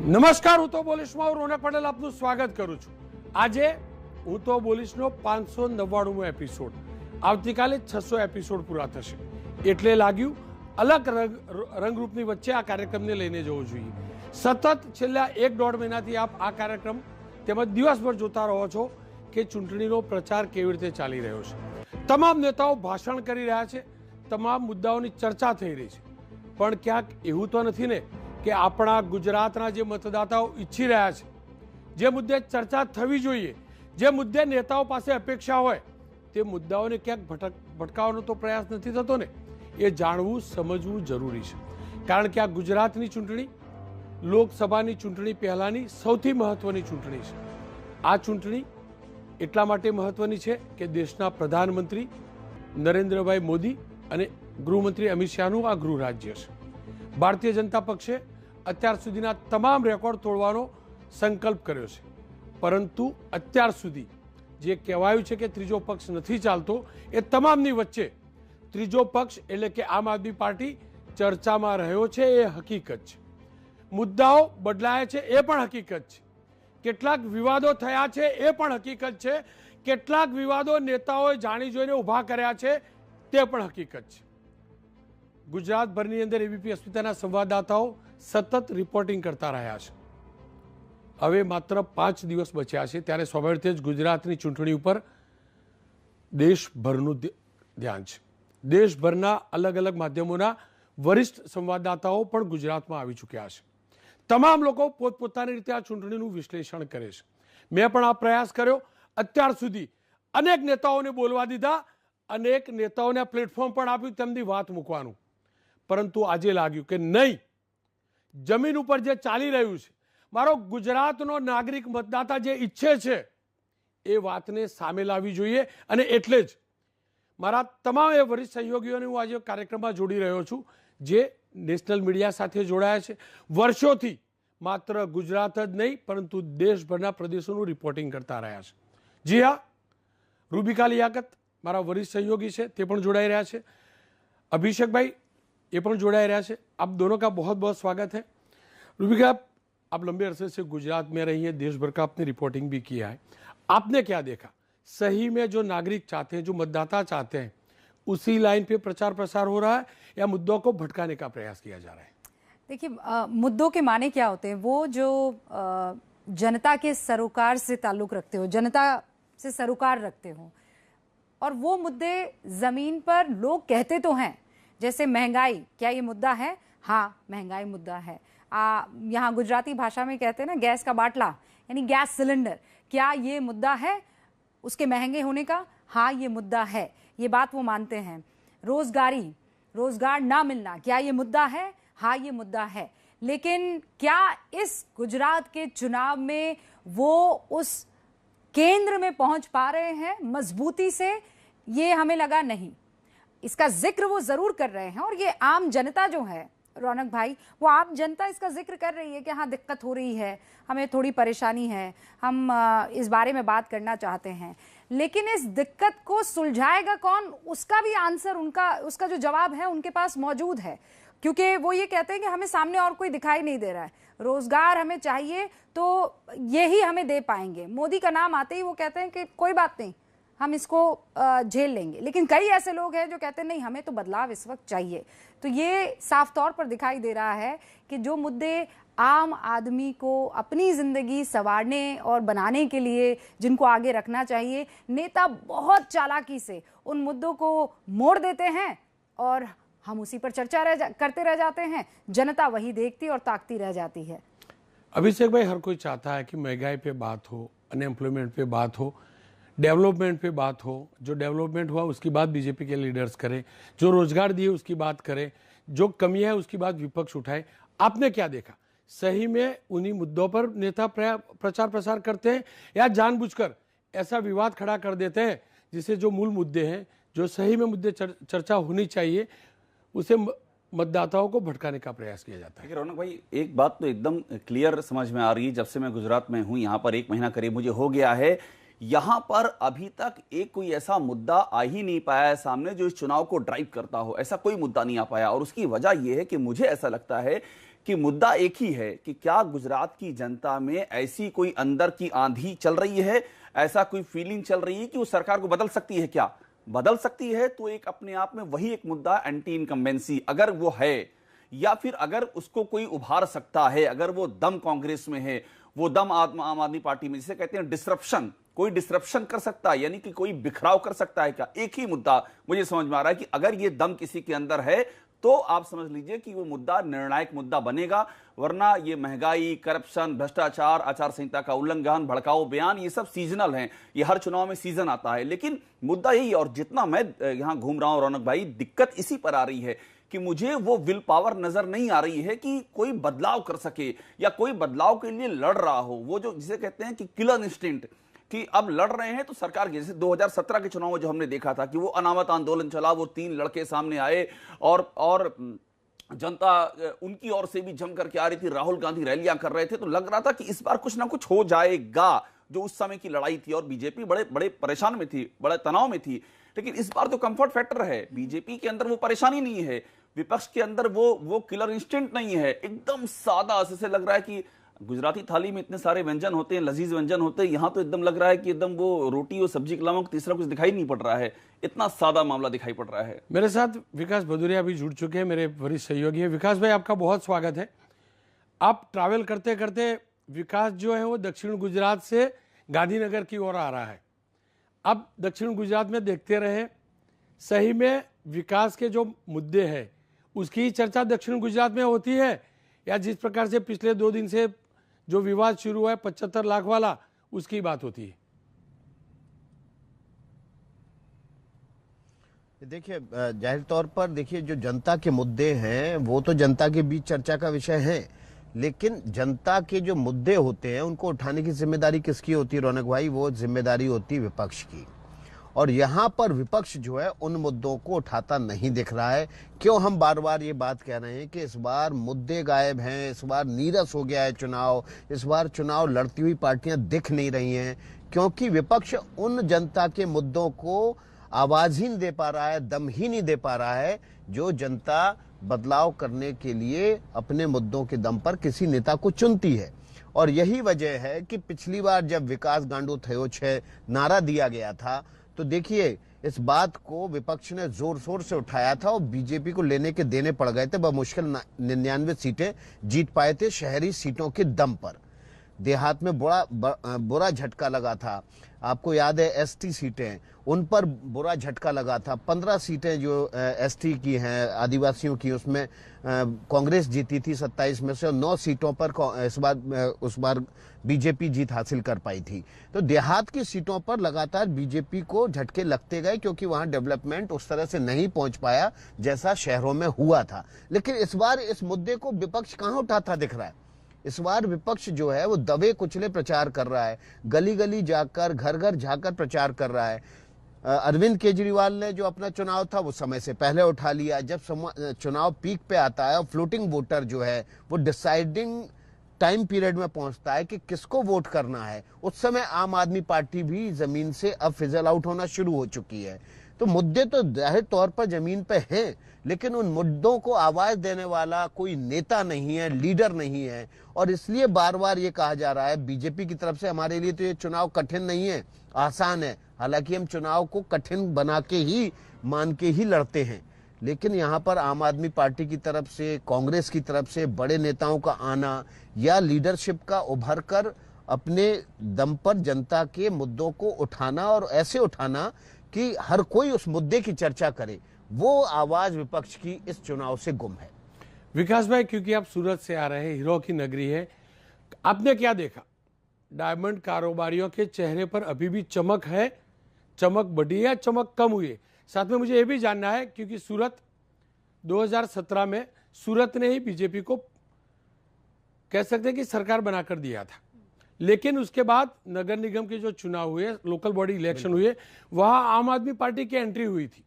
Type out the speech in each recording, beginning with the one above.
નમસ્કાર, હું તો બોલીશમાં રોનક પટેલ આપનું સ્વાગત કરું છું। આજે હું તો બોલીશનો 599મો એપિસોડ, આવતીકાલે 600 એપિસોડ પૂરા થશે એટલે લાગ્યું અલગ રંગરૂપની વચ્ચે આ કાર્યક્રમને લઈને જવું જોઈએ। સતત છેલ્લા 1-1.5 મહિનાથી આપ આ કાર્યક્રમ તેમજ દિવસભર જોતા રહો છો કે ચૂંટણીનો પ્રચાર કેવી રીતે ચાલી રહ્યો છે। તમામ નેતાઓ ભાષણ કરી રહ્યા છે, તમામ મુદ્દાઓની ચર્ચા થઈ રહી છે, પણ ક્યાંક એવું તો નથી ને કે આપણા ગુજરાતના જે મતદાતાઓ ઈચ્છી રહ્યા છે, જે મુદ્દે ચર્ચા થવી જોઈએ, જે મુદ્દે નેતાઓ પાસે અપેક્ષા હોય, તે મુદ્દાઓને ક્યાંક ભટકાવવાનો તો પ્રયાસ નથી થતો ને। એ જાણવું સમજવું જરૂરી છે, કારણ કે આ ગુજરાતની ચૂંટણી લોકસભાની ચૂંટણી પહેલાંની સૌથી મહત્વની ચૂંટણી છે। આ ચૂંટણી એટલા માટે મહત્વની છે કે દેશના પ્રધાનમંત્રી નરેન્દ્રભાઈ મોદી અને ગૃહમંત્રી અમિત શાહનું આ ગૃહ રાજ્ય છે। ભારતીય જનતા પક્ષે અત્યાર સુધીના તમામ રેકોર્ડ તોડવાનો સંકલ્પ કર્યો છે, પરંતુ અત્યાર સુધી જે કહેવાયું છે કે ત્રીજો પક્ષ નથી ચાલતો, એ તમામની વચ્ચે ત્રીજો પક્ષ એટલે કે આમ આદમી પાર્ટી ચર્ચામાં રહ્યો છે, એ હકીકત છે। મુદ્દાઓ બદલાયા છે એ પણ હકીકત છે, કેટલાક વિવાદો થયા છે એ પણ હકીકત છે, કેટલાક વિવાદો નેતાઓએ જાણી જોઈને ઊભા કર્યા છે તે પણ હકીકત છે। ગુજરાતભરની અંદર એબીપી અસ્મિતાના સંવાદદાતાઓ સતત રિપોર્ટિંગ કરતા રહ્યા છે। હવે માત્ર 5 દિવસ બચ્યા છે, ત્યારે સ્વાભાવિક રીતે જ ગુજરાતની ચૂંટણી ઉપર દેશભરનું ધ્યાન છે। દેશભરના અલગ અલગ માધ્યમોના વરિષ્ઠ સંવાદદાતાઓ પણ ગુજરાતમાં આવી ચૂક્યા છે। તમામ લોકો પોતપોતાની રીતે આ ચૂંટણીનું વિશ્લેષણ કરે છે। મેં પણ આ પ્રયાસ કર્યો, અત્યાર સુધી અનેક નેતાઓને બોલવા દીધા, અનેક નેતાઓને આ પ્લેટફોર્મ પણ આપ્યું તેમની વાત મૂકવાનું, પરંતુ આજે લાગ્યું કે નહીં, જમીન ઉપર જે ચાલી રહ્યું છે, મારો ગુજરાતનો નાગરિક મતદાતા જે ઈચ્છે છે એ વાતને સામે લાવવી જોઈએ। અને એટલે જ મારા તમામ એ વરિષ્ઠ સહયોગીઓને હું આજે કાર્યક્રમમાં જોડી રહ્યો છું, જે નેશનલ મીડિયા સાથે જોડાયા છે, વર્ષોથી માત્ર ગુજરાત જ નહીં પરંતુ દેશભરના પ્રદેશોનું રિપોર્ટિંગ કરતા રહ્યા છે। જી હા, રૂબિકા લિયાકત મારા વરિષ્ઠ સહયોગી છે, તે પણ જોડાઈ રહ્યા છે, अभिषेक भाई ये पण जोड़ाए रहा है। आप दोनों का बहुत बहुत स्वागत है। रूबिका, आप लंबे अरसे से गुजरात में रही हैं, देश भर का आपने रिपोर्टिंग भी किया है, आपने क्या देखा? सही में जो नागरिक चाहते हैं, जो मतदाता चाहते हैं, उसी लाइन पे प्रचार प्रसार हो रहा है या मुद्दों को भटकाने का प्रयास किया जा रहा है? देखिए, मुद्दों के माने क्या होते हैं? वो जो जनता के सरोकार से ताल्लुक रखते हो, जनता से सरोकार रखते हो, और वो मुद्दे जमीन पर लोग कहते तो हैं, जैसे महंगाई, क्या ये मुद्दा है? हाँ, महंगाई मुद्दा है। यहाँ गुजराती भाषा में कहते हैं ना, गैस का बाटला यानी गैस सिलेंडर, क्या ये मुद्दा है उसके महंगे होने का? हाँ, ये मुद्दा है, ये बात वो मानते हैं। रोजगार ना मिलना, क्या ये मुद्दा है? हाँ, ये मुद्दा है। लेकिन क्या इस गुजरात के चुनाव में वो उस केंद्र में पहुंच पा रहे हैं मजबूती से? ये हमें लगा नहीं। इसका जिक्र वो जरूर कर रहे हैं, और ये आम जनता जो है रौनक भाई, वो आम जनता इसका जिक्र कर रही है कि हाँ, दिक्कत हो रही है, हमें थोड़ी परेशानी है, हम इस बारे में बात करना चाहते हैं। लेकिन इस दिक्कत को सुलझाएगा कौन, उसका भी आंसर, उसका जो जवाब है उनके पास मौजूद है, क्योंकि वो ये कहते हैं कि हमें सामने और कोई दिखाई नहीं दे रहा है, रोजगार हमें चाहिए तो यही हमें दे पाएंगे। मोदी का नाम आते ही वो कहते हैं कि कोई बात नहीं, हम इसको झेल लेंगे। लेकिन कई ऐसे लोग हैं जो कहते हैं नहीं, हमें तो बदलाव इस वक्त चाहिए। तो ये साफ तौर पर दिखाई दे रहा है कि जो मुद्दे आम आदमी को अपनी जिंदगी संवारने और बनाने के लिए जिनको आगे रखना चाहिए, नेता बहुत चालाकी से उन मुद्दों को मोड़ देते हैं और हम उसी पर चर्चा करते रह जाते हैं, जनता वही देखती और ताकती रह जाती है। अभिषेक भाई, हर कोई चाहता है कि महंगाई पे बात हो, अनएम्प्लॉयमेंट पे बात हो, डेवलपमेंट पे बात हो, जो डेवलपमेंट हुआ उसकी बात बीजेपी के लीडर्स करें, जो रोजगार दिए उसकी बात करें, जो कमियां है उसकी बात विपक्ष उठाए। आपने क्या देखा? सही में उन्हीं मुद्दों पर नेता प्रचार प्रसार करते हैं या जानबूझकर ऐसा विवाद खड़ा कर देते हैं जिससे जो मूल मुद्दे हैं, जो सही में मुद्दे चर्चा होनी चाहिए, उसे मतदाताओं को भटकाने का प्रयास किया जाता है? रौनक भाई, एक बात तो एकदम क्लियर समझ में आ रही है, जब से मैं गुजरात में हूं, यहाँ पर 1 महीना करीब मुझे हो गया है, यहां पर अभी तक एक कोई ऐसा मुद्दा आ ही नहीं पाया है सामने जो इस चुनाव को ड्राइव करता हो। ऐसा कोई मुद्दा नहीं आ पाया, और उसकी वजह यह है कि मुझे ऐसा लगता है कि मुद्दा एक ही है कि क्या गुजरात की जनता में ऐसी कोई अंदर की आंधी चल रही है, ऐसा कोई फीलिंग चल रही है कि वो सरकार को बदल सकती है? क्या बदल सकती है? तो एक अपने आप में वही एक मुद्दा एंटी इनकम्बेंसी, अगर वो है, या फिर अगर उसको कोई उभार सकता है, अगर वो दम कांग्रेस में है, वो दम आम आदमी पार्टी में, जिसे कहते हैं डिसरप्शन, कोई डिसरप्शन कर सकता है, यानी कि कोई बिखराव कर सकता है क्या? एक ही मुद्दा मुझे समझ में आ रहा है कि अगर ये दम किसी के अंदर है तो आप समझ लीजिए कि वो मुद्दा निर्णायक मुद्दा बनेगा, वरना ये महंगाई, करप्शन, भ्रष्टाचार, आचार संहिता का उल्लंघन, भड़काऊ बयान, ये सब सीजनल हैं, ये हर चुनाव में सीजन आता है। लेकिन मुद्दा यही है, और जितना मैं यहां घूम रहा हूं रौनक भाई, दिक्कत इसी पर आ रही है कि मुझे वो विल पावर नजर नहीं आ रही है कि कोई बदलाव कर सके या कोई बदलाव के लिए लड़ रहा हो। वो जो जिसे कहते हैं कि किलर इंस्टिंक्ट, कि अब लड़ रहे हैं तो सरकार के, जैसे 2017 के चुनाव में जो हमने देखा था कि वो अनामत आंदोलन चला, वो 3 लड़के सामने आए और जनता उनकी ओर से भी जम करके आ रही थी, राहुल गांधी रैलियां कर रहे थे, तो लग रहा था कि इस बार कुछ ना कुछ हो जाएगा। जो उस समय की लड़ाई थी, और बीजेपी बड़े बड़े परेशान में थी, बड़े तनाव में थी। लेकिन इस बार तो कंफर्ट फैक्टर है, बीजेपी के अंदर वो परेशानी नहीं है, विपक्ष के अंदर वो किलर इंस्टिंक्ट नहीं है, एकदम सादा। ऐसे लग रहा है कि गुजराती थाली में इतने सारे व्यंजन होते हैं, लजीज व्यंजन होते हैं, यहां तो एकदम लग रहा है कि एकदम वो रोटी और सब्जी के अलावा तीसरा कुछ दिखाई नहीं पड़ रहा है, इतना सादा मामला दिखाई पड़ रहा है। मेरे साथ विकास भदौरिया भी जुड़ चुके हैं, मेरे वरिष्ठ सहयोगी हैं। विकास भाई, आपका बहुत स्वागत है। आप ट्रैवल करते करते विकास जो है वो दक्षिण गुजरात से गांधीनगर की ओर आ रहा है। अब दक्षिण गुजरात में देखते रहे, सही में विकास के जो मुद्दे हैं उसकी चर्चा दक्षिण गुजरात में होती है, या जिस प्रकार से पिछले 2 दिन से जो विवाद शुरू हुआ है 75 लाख वाला, उसकी बात होती है? देखिए, जाहिर तौर पर देखिए, जो जनता के मुद्दे हैं वो तो जनता के बीच चर्चा का विषय है, लेकिन जनता के जो मुद्दे होते हैं उनको उठाने की जिम्मेदारी किसकी होती है रौनक भाई? वो जिम्मेदारी होती है विपक्ष की। और यहाँ पर विपक्ष जो है उन मुद्दों को उठाता नहीं दिख रहा है। क्यों हम बार बार ये बात कह रहे हैं कि इस बार मुद्दे गायब हैं, इस बार नीरस हो गया है चुनाव, इस बार चुनाव लड़ती हुई पार्टियां दिख नहीं रही हैं, क्योंकि विपक्ष उन जनता के मुद्दों को आवाज ही नहीं दे पा रहा है, दम ही नहीं दे पा रहा है, जो जनता बदलाव करने के लिए अपने मुद्दों के दम पर किसी नेता को चुनती है। और यही वजह है कि पिछली बार जब विकास गांडू थयो छे नारा दिया गया था, तो देखिए इस बात को विपक्ष ने जोर शोर से उठाया था और बीजेपी को लेने के देने पड़ गए थे। बमुश्किल 99 सीटें जीत पाए थे शहरी सीटों के दम पर। देहात में बुरा झटका लगा था। आपको याद है एसटी सीटें, उन पर बुरा झटका लगा था। 15 सीटें जो एसटी की हैं, आदिवासियों की, उसमें कांग्रेस जीती थी 27 में से, और 9 सीटों पर उस बार बीजेपी जीत हासिल कर पाई थी। तो देहात की सीटों पर लगातार बीजेपी को झटके लगते गए, क्योंकि वहां डेवलपमेंट उस तरह से नहीं पहुंच पाया जैसा शहरों में हुआ था। लेकिन इस बार इस मुद्दे को विपक्ष कहां उठाता दिख रहा है? इस बार विपक्ष जो है वो दबे कुचले प्रचार कर रहा है, गली गली जाकर, घर घर जाकर प्रचार कर रहा है। अरविंद केजरीवाल ने जो अपना चुनाव था वो समय से पहले उठा लिया। जब चुनाव पीक पे आता है और फ्लोटिंग वोटर जो है वो डिसाइडिंग टाइम पीरियड में पहुंचता है कि किसको वोट करना है, उस समय आम आदमी पार्टी भी जमीन से अब फिजल आउट होना शुरू हो चुकी है। तो मुद्दे तो जाहिर तौर पर जमीन पे हैं, लेकिन उन मुद्दों को आवाज देने वाला कोई नेता नहीं है, लीडर नहीं है। और इसलिए बार बार ये कहा जा रहा है बीजेपी की तरफ से, हमारे लिए तो ये चुनाव कठिन नहीं है, आसान है। हालांकि हम चुनाव को कठिन बना के ही, मान के ही लड़ते हैं, लेकिन यहाँ पर आम आदमी पार्टी की तरफ से, कांग्रेस की तरफ से बड़े नेताओं का आना या लीडरशिप का उभर कर अपने दम पर जनता के मुद्दों को उठाना, और ऐसे उठाना कि हर कोई उस मुद्दे की चर्चा करे, वो आवाज विपक्ष की इस चुनाव से गुम है। विकास भाई, क्योंकि आप सूरत से आ रहे हैं, हीरो की नगरी है, आपने क्या देखा? डायमंड कारोबारियों के चेहरे पर अभी भी चमक है? चमक बढ़ी है, चमक कम हुई है? साथ में मुझे यह भी जानना है, क्योंकि सूरत 2017 में सूरत ने ही बीजेपी को कह सकते हैं कि सरकार बनाकर दिया था, लेकिन उसके बाद नगर निगम के जो चुनाव हुए, लोकल बॉडी इलेक्शन हुए, वहां आम आदमी पार्टी की एंट्री हुई थी।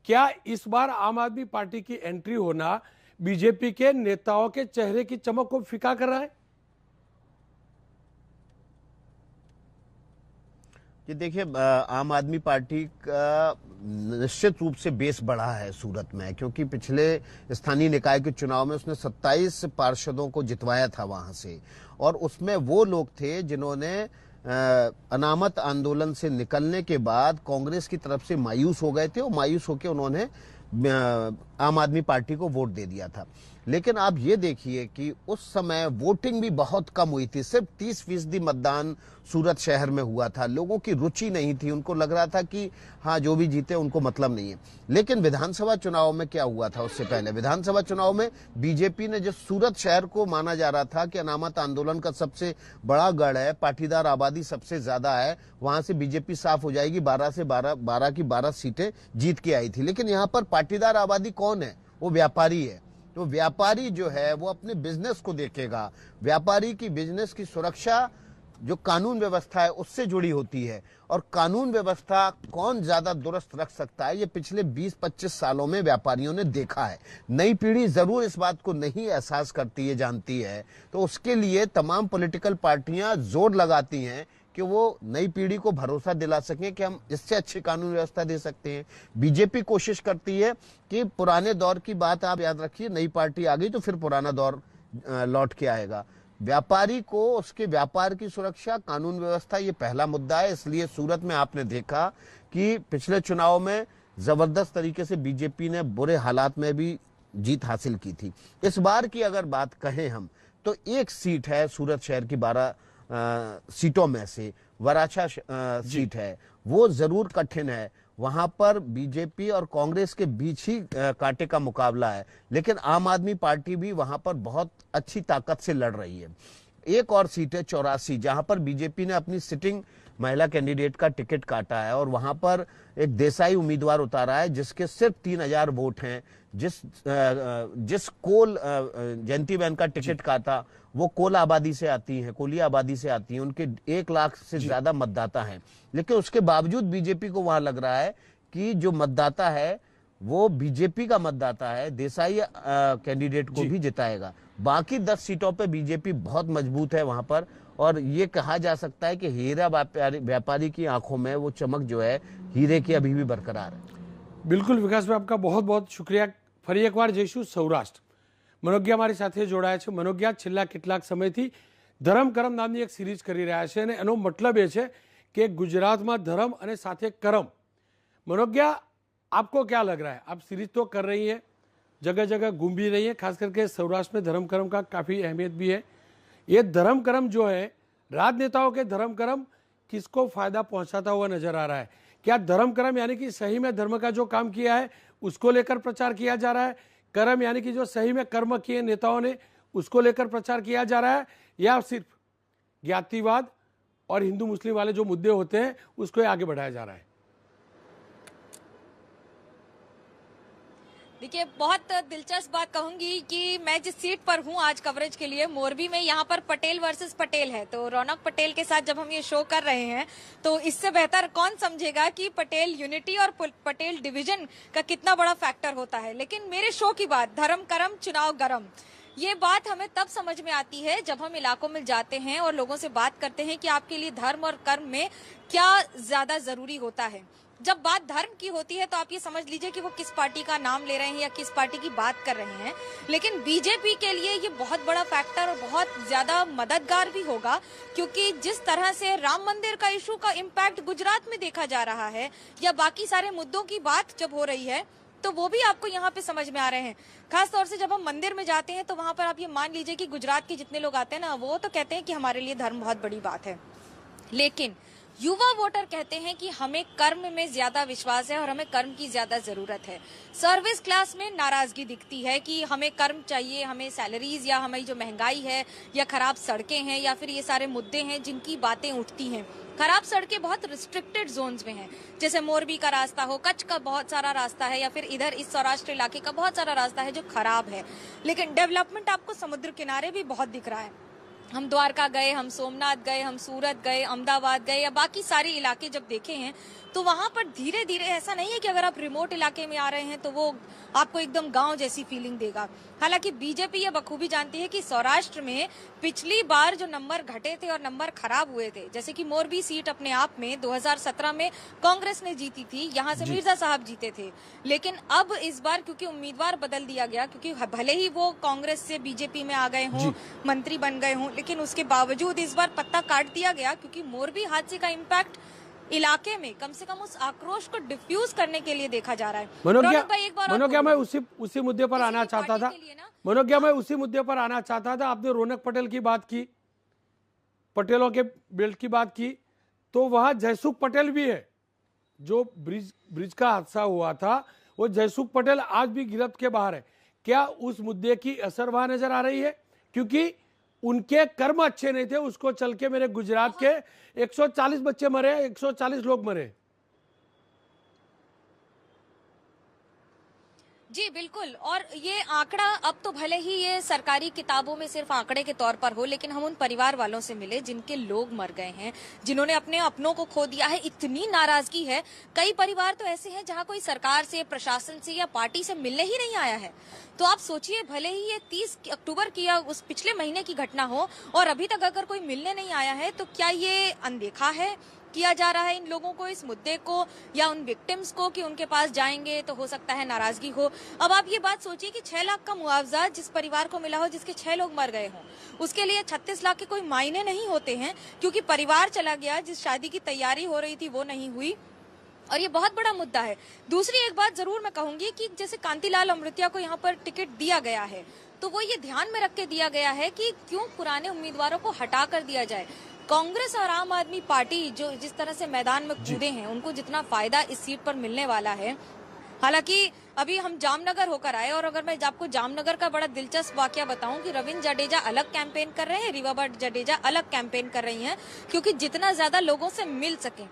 क्या इस बार आम आदमी पार्टी की एंट्री होना बीजेपी के नेताओं के चेहरे की चमक को फीका कर रहा है? कि देखिए आम आदमी पार्टी का निश्चित रूप से बेस बढ़ा है सूरत में, क्योंकि पिछले स्थानीय निकाय के चुनाव में उसने 27 पार्षदों को जितवाया था वहां से, और उसमें वो लोग थे जिन्होंने अनामत आंदोलन से निकलने के बाद कांग्रेस की तरफ से मायूस हो गए थे, और मायूस होकर उन्होंने आम आदमी पार्टी को वोट दे दिया था। लेकिन आप ये देखिए कि उस समय वोटिंग भी बहुत कम हुई थी, सिर्फ 30% मतदान सूरत शहर में हुआ था। लोगों की रुचि नहीं थी, उनको लग रहा था कि हाँ जो भी जीते उनको मतलब नहीं है। लेकिन विधानसभा चुनाव में क्या हुआ था, उससे पहले विधानसभा चुनाव में बीजेपी ने, जो सूरत शहर को माना जा रहा था कि अनामत आंदोलन का सबसे बड़ा गढ़ है, पाटीदार आबादी सबसे ज्यादा है, वहां से बीजेपी साफ हो जाएगी, 12 की 12 सीटें जीत के आई थी। लेकिन यहाँ पर पाटीदार आबादी कौन है? वो व्यापारी है। तो व्यापारी जो है वो अपने बिजनेस को देखेगा, व्यापारी की बिजनेस की सुरक्षा जो कानून व्यवस्था है उससे जुड़ी होती है, और कानून व्यवस्था कौन ज्यादा दुरुस्त रख सकता है, ये पिछले 20-25 सालों में व्यापारियों ने देखा है। नई पीढ़ी जरूर इस बात को नहीं एहसास करती है, जानती है, तो उसके लिए तमाम पॉलिटिकल पार्टियां जोर लगाती हैं कि वो नई पीढ़ी को भरोसा दिला सकें कि हम इससे अच्छी कानून व्यवस्था दे सकते हैं। बीजेपी कोशिश करती है कि पुराने दौर की बात आप याद रखिए, नई पार्टी आ गई तो फिर पुराना दौर लौट के आएगा। व्यापारी को उसके व्यापार की सुरक्षा, कानून व्यवस्था, ये पहला मुद्दा है। इसलिए सूरत में आपने देखा कि पिछले चुनाव में जबरदस्त तरीके से बीजेपी ने बुरे हालात में भी जीत हासिल की थी। इस बार की अगर बात कहें हम, तो एक सीट है सूरत शहर की 12 सीटों में से, वराछा सीट है, वो जरूर कठिन है। वहां पर बीजेपी और कांग्रेस के बीच ही कांटे का मुकाबला है, लेकिन आम आदमी पार्टी भी वहां पर बहुत अच्छी ताकत से लड़ रही है। एक और सीट है 84, जहां पर बीजेपी ने अपनी सिटिंग महिला कैंडिडेट का टिकट काटा है, और वहां पर एक देसाई उम्मीदवार उतारा है जिसके सिर्फ 3000 वोट हैं। जिस कोल जयंतीबेन का टिकट काटा, वो कोल आबादी से आती हैं, कोलिया आबादी से आती हैं, उनके 1 लाख से ज्यादा मतदाता हैं। लेकिन उसके बावजूद बीजेपी को वहां लग रहा है कि जो मतदाता है वो बीजेपी का मतदाता है, देसाई कैंडिडेट को भी जिताएगा। बाकी 10 सीटों पे बीजेपी बहुत मजबूत है वहां पर, और ये कहा जा सकता है कि हीरा व्यापारी की आंखों में वो चमक जो है हीरे की अभी भी बरकरार है। बिल्कुल विकास भाई, आपका बहुत बहुत शुक्रिया। ફરી એકવાર જઈશું સૌરાષ્ટ્ર। મનોજ્ઞા મારી સાથે જોડાયા છે। મનોજ્ઞા, છેલ્લા કેટલાક સમયથી ધરમ કરમ નામની એક સિરીઝ કરી રહ્યા છે, અને એનો મતલબ એ છે કે ગુજરાતમાં ધર્મ અને સાથે કરમ। मनोज्ञा, आपको क्या लग रहा है? आप सीरीज तो कर रही हैं, जगह जगह घूम भी रही हैं, खास करके सौराष्ट्र में धर्म करम का काफ़ी अहमियत भी है। ये धर्म करम जो है, राजनेताओं के धर्म करम किसको फ़ायदा पहुंचाता हुआ नजर आ रहा है? क्या धर्म करम यानी कि सही में धर्म का जो काम किया है उसको लेकर प्रचार किया जा रहा है? कर्म यानी कि जो सही में कर्म किए नेताओं ने उसको लेकर प्रचार किया जा रहा है, या सिर्फ ज्ञातिवाद और हिंदू मुस्लिम वाले जो मुद्दे होते हैं उसको आगे बढ़ाया जा रहा है? देखिए, बहुत दिलचस्प बात कहूंगी कि मैं जिस सीट पर हूं आज कवरेज के लिए, मोरबी में, यहाँ पर पटेल वर्सेस पटेल है। तो रौनक पटेल के साथ जब हम ये शो कर रहे हैं तो इससे बेहतर कौन समझेगा कि पटेल यूनिटी और पटेल डिवीजन का कितना बड़ा फैक्टर होता है। लेकिन मेरे शो की बात, धर्म करम चुनाव गरम, ये बात हमें तब समझ में आती है जब हम इलाकों में जाते हैं और लोगों से बात करते हैं कि आपके लिए धर्म और कर्म में क्या ज्यादा जरूरी होता है। जब बात धर्म की होती है तो आप ये समझ लीजिए कि वो किस पार्टी का नाम ले रहे हैं या किस पार्टी की बात कर रहे हैं। लेकिन बीजेपी के लिए ये बहुत बड़ा फैक्टर और बहुत ज्यादा मददगार भी होगा, क्योंकि जिस तरह से राम मंदिर का इशू का इम्पैक्ट गुजरात में देखा जा रहा है, या बाकी सारे मुद्दों की बात जब हो रही है, तो वो भी आपको यहाँ पे समझ में आ रहे हैं। खास तौर से जब हम मंदिर में जाते हैं तो वहां पर आप ये मान लीजिए कि गुजरात के जितने लोग आते हैं ना, वो तो कहते हैं कि हमारे लिए धर्म बहुत बड़ी बात है। लेकिन युवा वोटर कहते हैं कि हमें कर्म में ज्यादा विश्वास है और हमें कर्म की ज्यादा जरूरत है। सर्विस क्लास में नाराजगी दिखती है कि हमें कर्म चाहिए, हमें सैलरीज, या हमें जो महंगाई है, या खराब सड़कें हैं, या फिर ये सारे मुद्दे हैं जिनकी बातें उठती हैं। खराब सड़कें बहुत रिस्ट्रिक्टेड जोन्स में हैं, जैसे मोरबी का रास्ता हो, कच्छ का बहुत सारा रास्ता है, या फिर इधर इस सौराष्ट्र इलाके का बहुत सारा रास्ता है जो खराब है। लेकिन डेवलपमेंट आपको समुद्र किनारे भी बहुत दिख रहा है। हम द्वारका गए, हम सोमनाथ गए, हम सूरत गए, अहमदाबाद गए या बाकी सारे इलाके जब देखे हैं तो वहां पर धीरे धीरे ऐसा नहीं है कि अगर आप रिमोट इलाके में आ रहे हैं तो वो आपको एकदम गांव जैसी फीलिंग देगा। हालांकि बीजेपी ये बखूबी जानती है कि सौराष्ट्र में पिछली बार जो नंबर घटे थे और नंबर खराब हुए थे, जैसे कि मोरबी सीट अपने आप में 2017 में कांग्रेस ने जीती थी, यहाँ से मिर्जा साहब जीते थे, लेकिन अब इस बार क्योंकि उम्मीदवार बदल दिया गया, क्योंकि भले ही वो कांग्रेस से बीजेपी में आ गए हों, मंत्री बन गए हों, लेकिन उसके बावजूद इस बार पत्ता काट दिया गया क्योंकि मोरबी हादसे का इम्पैक्ट इलाके में कम से कम उस आक्रोश को डिफ्यूज करने के लिए देखा जा रहा है। मनोज्ञा, मैं उसी मुद्दे पर आना चाहता था। मनोज्ञा, मैं उसी मुद्दे पर आना चाहता था। आपने रौनक पटेल की बात की, पटेलों के बेल्ट की बात की, तो वहां जयसुख पटेल भी है। जो ब्रिज का हादसा हुआ था वो जयसुख पटेल आज भी गिरफ्त के बाहर है। क्या उस मुद्दे की असर वहां नजर आ रही है? क्योंकि उनके कर्म अच्छे नहीं थे, उसको चल के मेरे गुजरात के 140 बच्चे मरे, 140 लोग मरे। जी बिल्कुल, और ये आंकड़ा अब तो भले ही ये सरकारी किताबों में सिर्फ आंकड़े के तौर पर हो, लेकिन हम उन परिवार वालों से मिले जिनके लोग मर गए हैं, जिन्होंने अपने अपनों को खो दिया है। इतनी नाराजगी है, कई परिवार तो ऐसे हैं जहां कोई सरकार से, प्रशासन से या पार्टी से मिलने ही नहीं आया है। तो आप सोचिए, भले ही ये 30 अक्टूबर की या उस पिछले महीने की घटना हो और अभी तक अगर कोई मिलने नहीं आया है, तो क्या ये अनदेखा है किया जा रहा है इन लोगों को, इस मुद्दे को, या उन विक्टिम्स को कि उनके पास जाएंगे तो हो सकता है नाराजगी हो। अब आप ये बात सोचिए कि 6 लाख का मुआवजा जिस परिवार को मिला हो जिसके 6 लोग मर गए हों, उसके लिए 36 लाख के कोई मायने नहीं होते हैं, क्योंकि परिवार चला गया, जिस शादी की तैयारी हो रही थी वो नहीं हुई, और ये बहुत बड़ा मुद्दा है। दूसरी एक बात जरूर मैं कहूंगी कि जैसे कांतिलाल अमृतिया को यहाँ पर टिकट दिया गया है, तो वो ये ध्यान में रख के दिया गया है कि क्यों पुराने उम्मीदवारों को हटा कर दिया जाए। कांग्रेस और आम आदमी पार्टी जो जिस तरह से मैदान में कूदे हैं, उनको जितना फायदा इस सीट पर मिलने वाला है। हालांकि अभी हम जामनगर होकर आए, और अगर मैं आपको जामनगर का बड़ा दिलचस्प वाकया बताऊं कि रविंद्र जडेजा अलग कैंपेन कर रहे हैं, रीवा भट्ट जडेजा अलग कैंपेन कर रही हैं, क्योंकि जितना ज्यादा लोगों से मिल सके।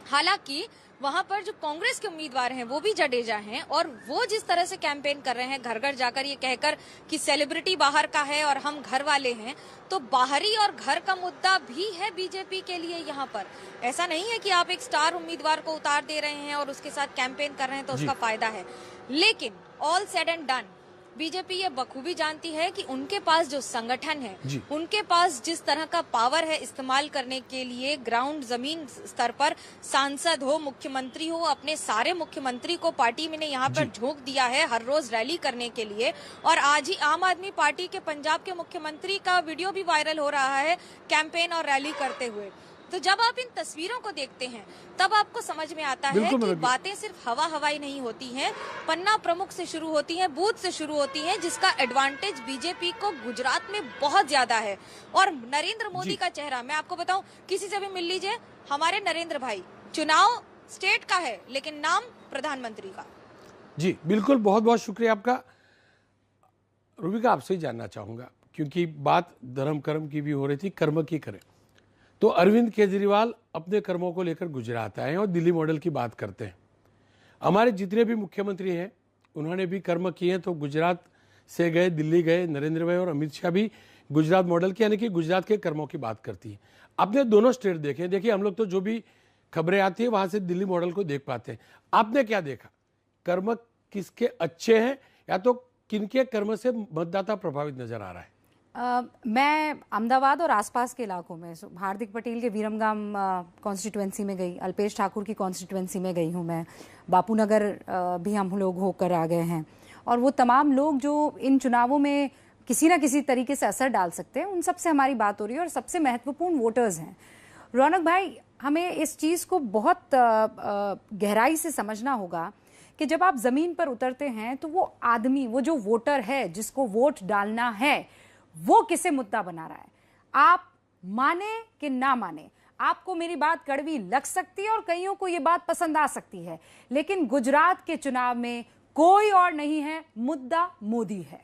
हालांकि वहां पर जो कांग्रेस के उम्मीदवार हैं वो भी जडेजा हैं, और वो जिस तरह से कैंपेन कर रहे हैं, घर घर जाकर ये कहकर कि सेलिब्रिटी बाहर का है और हम घर वाले हैं, तो बाहरी और घर का मुद्दा भी है बीजेपी के लिए। यहाँ पर ऐसा नहीं है कि आप एक स्टार उम्मीदवार को उतार दे रहे हैं और उसके साथ कैंपेन कर रहे हैं तो उसका फायदा है, लेकिन all said and done BJP ये बखूबी जानती है कि उनके पास जो संगठन है, उनके पास जिस तरह का पावर है इस्तेमाल करने के लिए, ग्राउंड जमीन स्तर पर सांसद हो, मुख्यमंत्री हो, अपने सारे मुख्यमंत्री को पार्टी में ने यहाँ पर झोंक दिया है हर रोज रैली करने के लिए। और आज ही आम आदमी पार्टी के पंजाब के मुख्यमंत्री का वीडियो भी वायरल हो रहा है कैंपेन और रैली करते हुए। तो जब आप इन तस्वीरों को देखते हैं तब आपको समझ में आता है कि बातें सिर्फ हवा हवाई नहीं होती हैं, पन्ना प्रमुख से शुरू होती हैं, बूथ से शुरू होती हैं, जिसका एडवांटेज बीजेपी को गुजरात में बहुत ज्यादा है। और नरेंद्र मोदी का चेहरा, मैं आपको बताऊं, किसी से भी मिल लीजिए, हमारे नरेंद्र भाई, चुनाव स्टेट का है लेकिन नाम प्रधानमंत्री का। जी बिल्कुल, बहुत बहुत शुक्रिया आपका। रूबिका, आपसे ही जानना चाहूंगा, क्योंकि बात धर्म कर्म की भी हो रही थी, कर्म की करें तो अरविंद केजरीवाल अपने कर्मों को लेकर गुजरात आए हैं और दिल्ली मॉडल की बात करते हैं। हमारे जितने भी मुख्यमंत्री हैं उन्होंने भी कर्म किए हैं, तो गुजरात से गए, दिल्ली गए, नरेंद्र भाई और अमित शाह भी गुजरात मॉडल की, यानी कि गुजरात के कर्मों की बात करती है। आपने दोनों स्टेट देखे, देखिए हम लोग तो जो भी खबरें आती है वहां से दिल्ली मॉडल को देख पाते हैं। आपने क्या देखा, कर्म किसके अच्छे हैं या तो किनके कर्म से मतदाता प्रभावित नजर आ रहा है? मैं अहमदाबाद और आसपास के इलाकों में, हार्दिक पटेल के वीरमगाम कॉन्स्टिट्यूएंसी में गई, अल्पेश ठाकुर की कॉन्स्टिट्यूएंसी में गई हूँ मैं, बापू नगर भी हम लोग होकर आ गए हैं, और वो तमाम लोग जो इन चुनावों में किसी ना किसी तरीके से असर डाल सकते हैं, उन सबसे हमारी बात हो रही है, और सबसे महत्वपूर्ण वोटर्स हैं। रौनक भाई, हमें इस चीज़ को बहुत गहराई से समझना होगा कि जब आप ज़मीन पर उतरते हैं तो वो आदमी, वो जो वोटर है जिसको वोट डालना है, वो किसे मुद्दा बना रहा है। आप माने कि ना माने, आपको मेरी बात कड़वी लग सकती है और कईयों को ये बात पसंद आ सकती है, लेकिन गुजरात के चुनाव में कोई और नहीं है, मुद्दा मोदी है।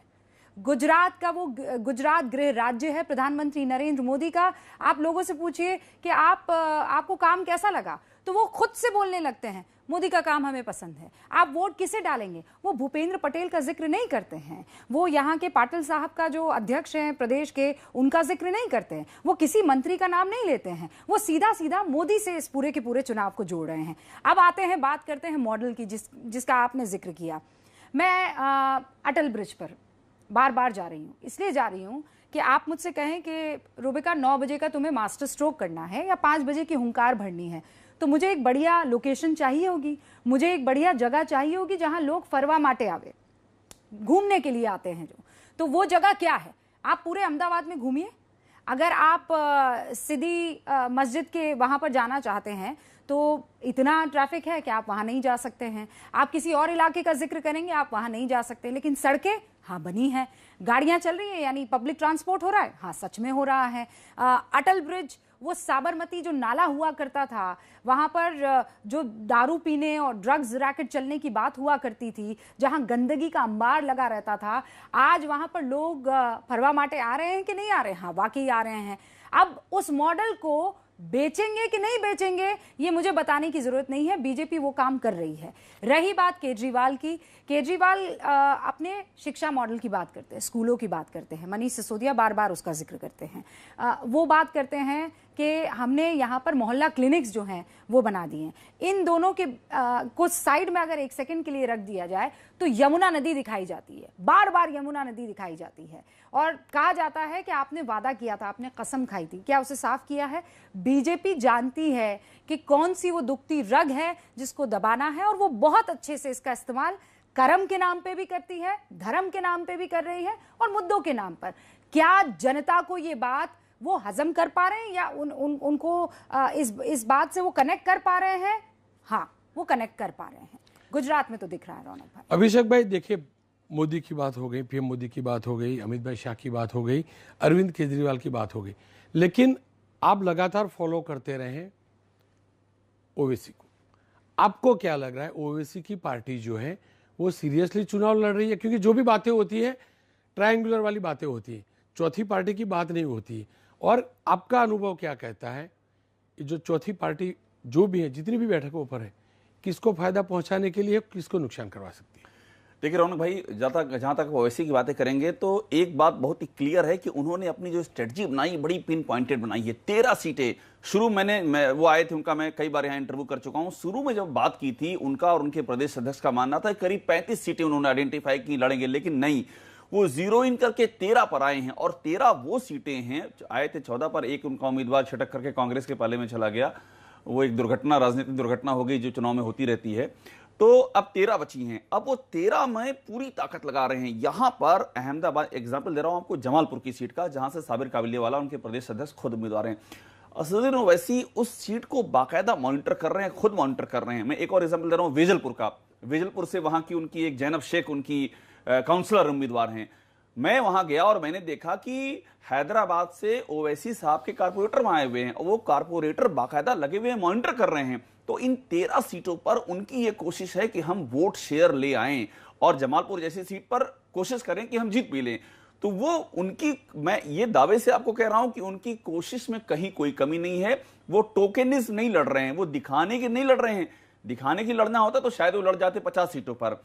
गुजरात का वो गुजरात गृह राज्य है प्रधानमंत्री नरेंद्र मोदी का। आप लोगों से पूछिए कि आपको काम कैसा लगा, तो तो वो खुद से बोलने लगते हैं मोदी का काम हमें पसंद है। आप वोट किसे डालेंगे? वो भूपेंद्र पटेल का जिक्र नहीं करते हैं, वो यहाँ के पाटिल साहब का जो अध्यक्ष हैं प्रदेश के, उनका जिक्र नहीं करते हैं, वो किसी मंत्री का नाम नहीं लेते हैं, वो सीधा सीधा मोदी से इस पूरे के पूरे चुनाव को जोड़ रहे हैं। अब आते हैं, बात करते हैं मॉडल की, जिसका आपने जिक्र किया। मैं अटल ब्रिज पर बार बार जा रही हूँ, इसलिए जा रही हूँ कि आप मुझसे कहें कि रूबिका 9 बजे का तुम्हें मास्टर स्ट्रोक करना है या 5 बजे की हुंकार भरनी है, तो मुझे एक बढ़िया लोकेशन चाहिए होगी, मुझे एक बढ़िया जगह चाहिए होगी जहां लोग फरवा माटे आवे, घूमने के लिए आते हैं जो। तो वो जगह क्या है? आप पूरे अहमदाबाद में घूमिए। अगर आप सिद्दी मस्जिद के वहां पर जाना चाहते हैं तो इतना ट्रैफिक है कि आप वहां नहीं जा सकते हैं। आप किसी और इलाके का जिक्र करेंगे, आप वहां नहीं जा सकते। लेकिन सड़कें हाँ बनी हैं, गाड़ियां चल रही है, यानी पब्लिक ट्रांसपोर्ट हो रहा है, हाँ सच में हो रहा है। अटल ब्रिज, वो साबरमती जो नाला हुआ करता था, वहां पर जो दारू पीने और ड्रग्स रैकेट चलने की बात हुआ करती थी, जहां गंदगी का अंबार लगा रहता था, आज वहां पर लोग फरवा माटे आ रहे हैं कि नहीं आ रहे हैं? हाँ वाकई आ रहे हैं। अब उस मॉडल को बेचेंगे कि नहीं बेचेंगे ये मुझे बताने की जरूरत नहीं है, बीजेपी वो काम कर रही है। रही बात केजरीवाल की, केजरीवाल अपने शिक्षा मॉडल की बात करते हैं, स्कूलों की बात करते हैं, मनीष सिसोदिया बार बार उसका जिक्र करते हैं। वो बात करते हैं कि हमने यहाँ पर मोहल्ला क्लिनिक्स जो हैं वो बना दिए हैं। इन दोनों के कुछ साइड में अगर एक सेकंड के लिए रख दिया जाए तो यमुना नदी दिखाई जाती है, बार बार यमुना नदी दिखाई जाती है, और कहा जाता है कि आपने वादा किया था, आपने कसम खाई थी। क्या उसे साफ किया है? बीजेपी जानती है कि कौन सी वो दुखती रग है जिसको दबाना है, और वो बहुत अच्छे से इसका इस्तेमाल कर्म के नाम पे भी करती है, धर्म के नाम पे भी कर रही है, और मुद्दों के नाम पर। क्या जनता को ये बात वो हजम कर पा रहे हैं, या उनको इस बात से वो कनेक्ट कर पा रहे हैं? हाँ, वो कनेक्ट कर पा रहे हैं। गुजरात में तो दिख रहा है रौनक भाई। अभिषेक भाई देखिए, मोदी की बात हो गई, पीएम मोदी की बात हो गई, अमित भाई शाह की बात हो गई, अरविंद केजरीवाल की बात हो गई, लेकिन आप लगातार फॉलो करते रहे ओवैसी को। आपको क्या लग रहा है, ओवैसी की पार्टी जो है वो सीरियसली चुनाव लड़ रही है? क्योंकि जो भी बातें होती है ट्रायंगुलर वाली बातें होती है, चौथी पार्टी की बात नहीं होती है। और आपका अनुभव क्या कहता है, जो चौथी पार्टी जो भी है, जितनी भी बैठकों पर है, किसको फायदा पहुंचाने के लिए, किसको नुकसान करवा सकती है? देखिए रौनक भाई, जहां तक ओवैसी की बातें करेंगे तो एक बात बहुत ही क्लियर है कि उन्होंने अपनी जो स्ट्रेटजी बनाई बड़ी पिन पॉइंटेड बनाई है। 13 सीटें शुरू वो आए थे, उनका मैं कई बार यहाँ इंटरव्यू कर चुका हूं। शुरू में जब बात की थी, उनका और उनके प्रदेश अध्यक्ष का मानना था करीब 35 सीटें उन्होंने आइडेंटिफाई की लड़ेंगे, लेकिन नहीं, वो जीरो इन करके 13 पर आए हैं। और 13 वो सीटें हैं, आए थे 14 पर, एक उनका उम्मीदवार छटक करके कांग्रेस के पाले में चला गया। वो एक दुर्घटना, राजनीतिक दुर्घटना हो गई जो चुनाव में होती रहती है। तो अब 13 बची हैं। अब वो 13 में पूरी ताकत लगा रहे हैं। यहां पर अहमदाबाद, एग्जाम्पल दे रहा हूं आपको जमालपुर की सीट का, जहां से साबिर काबिलियावाला उनके प्रदेश अध्यक्ष खुद उम्मीदवार हैं। असदुद्दीन ओवैसी उस सीट को बाकायदा मॉनिटर कर रहे हैं, खुद मॉनिटर कर रहे हैं। मैं एक और एग्जाम्पल दे रहा हूं वेजलपुर का। वेजलपुर से वहां की उनकी एक जैनब शेख उनकी काउंसलर उम्मीदवार हैं। मैं वहां गया और मैंने देखा कि हैदराबाद से ओवैसी साहब के कारपोरेटर वहां आए हुए हैं, और वो कारपोरेटर बाकायदा लगे हुए हैं, मॉनिटर कर रहे हैं। तो इन 13 सीटों पर उनकी ये कोशिश है कि हम वोट शेयर ले आएं, और जमालपुर जैसी सीट पर कोशिश करें कि हम जीत भी लें। तो वो उनकी, मैं ये दावे से आपको कह रहा हूं कि उनकी कोशिश में कहीं कोई कमी नहीं है। वो टोकेनिज्म नहीं लड़ रहे हैं, वो दिखाने के नहीं लड़ रहे हैं। दिखाने की लड़ना होता तो शायद वो लड़ जाते 50 सीटों पर।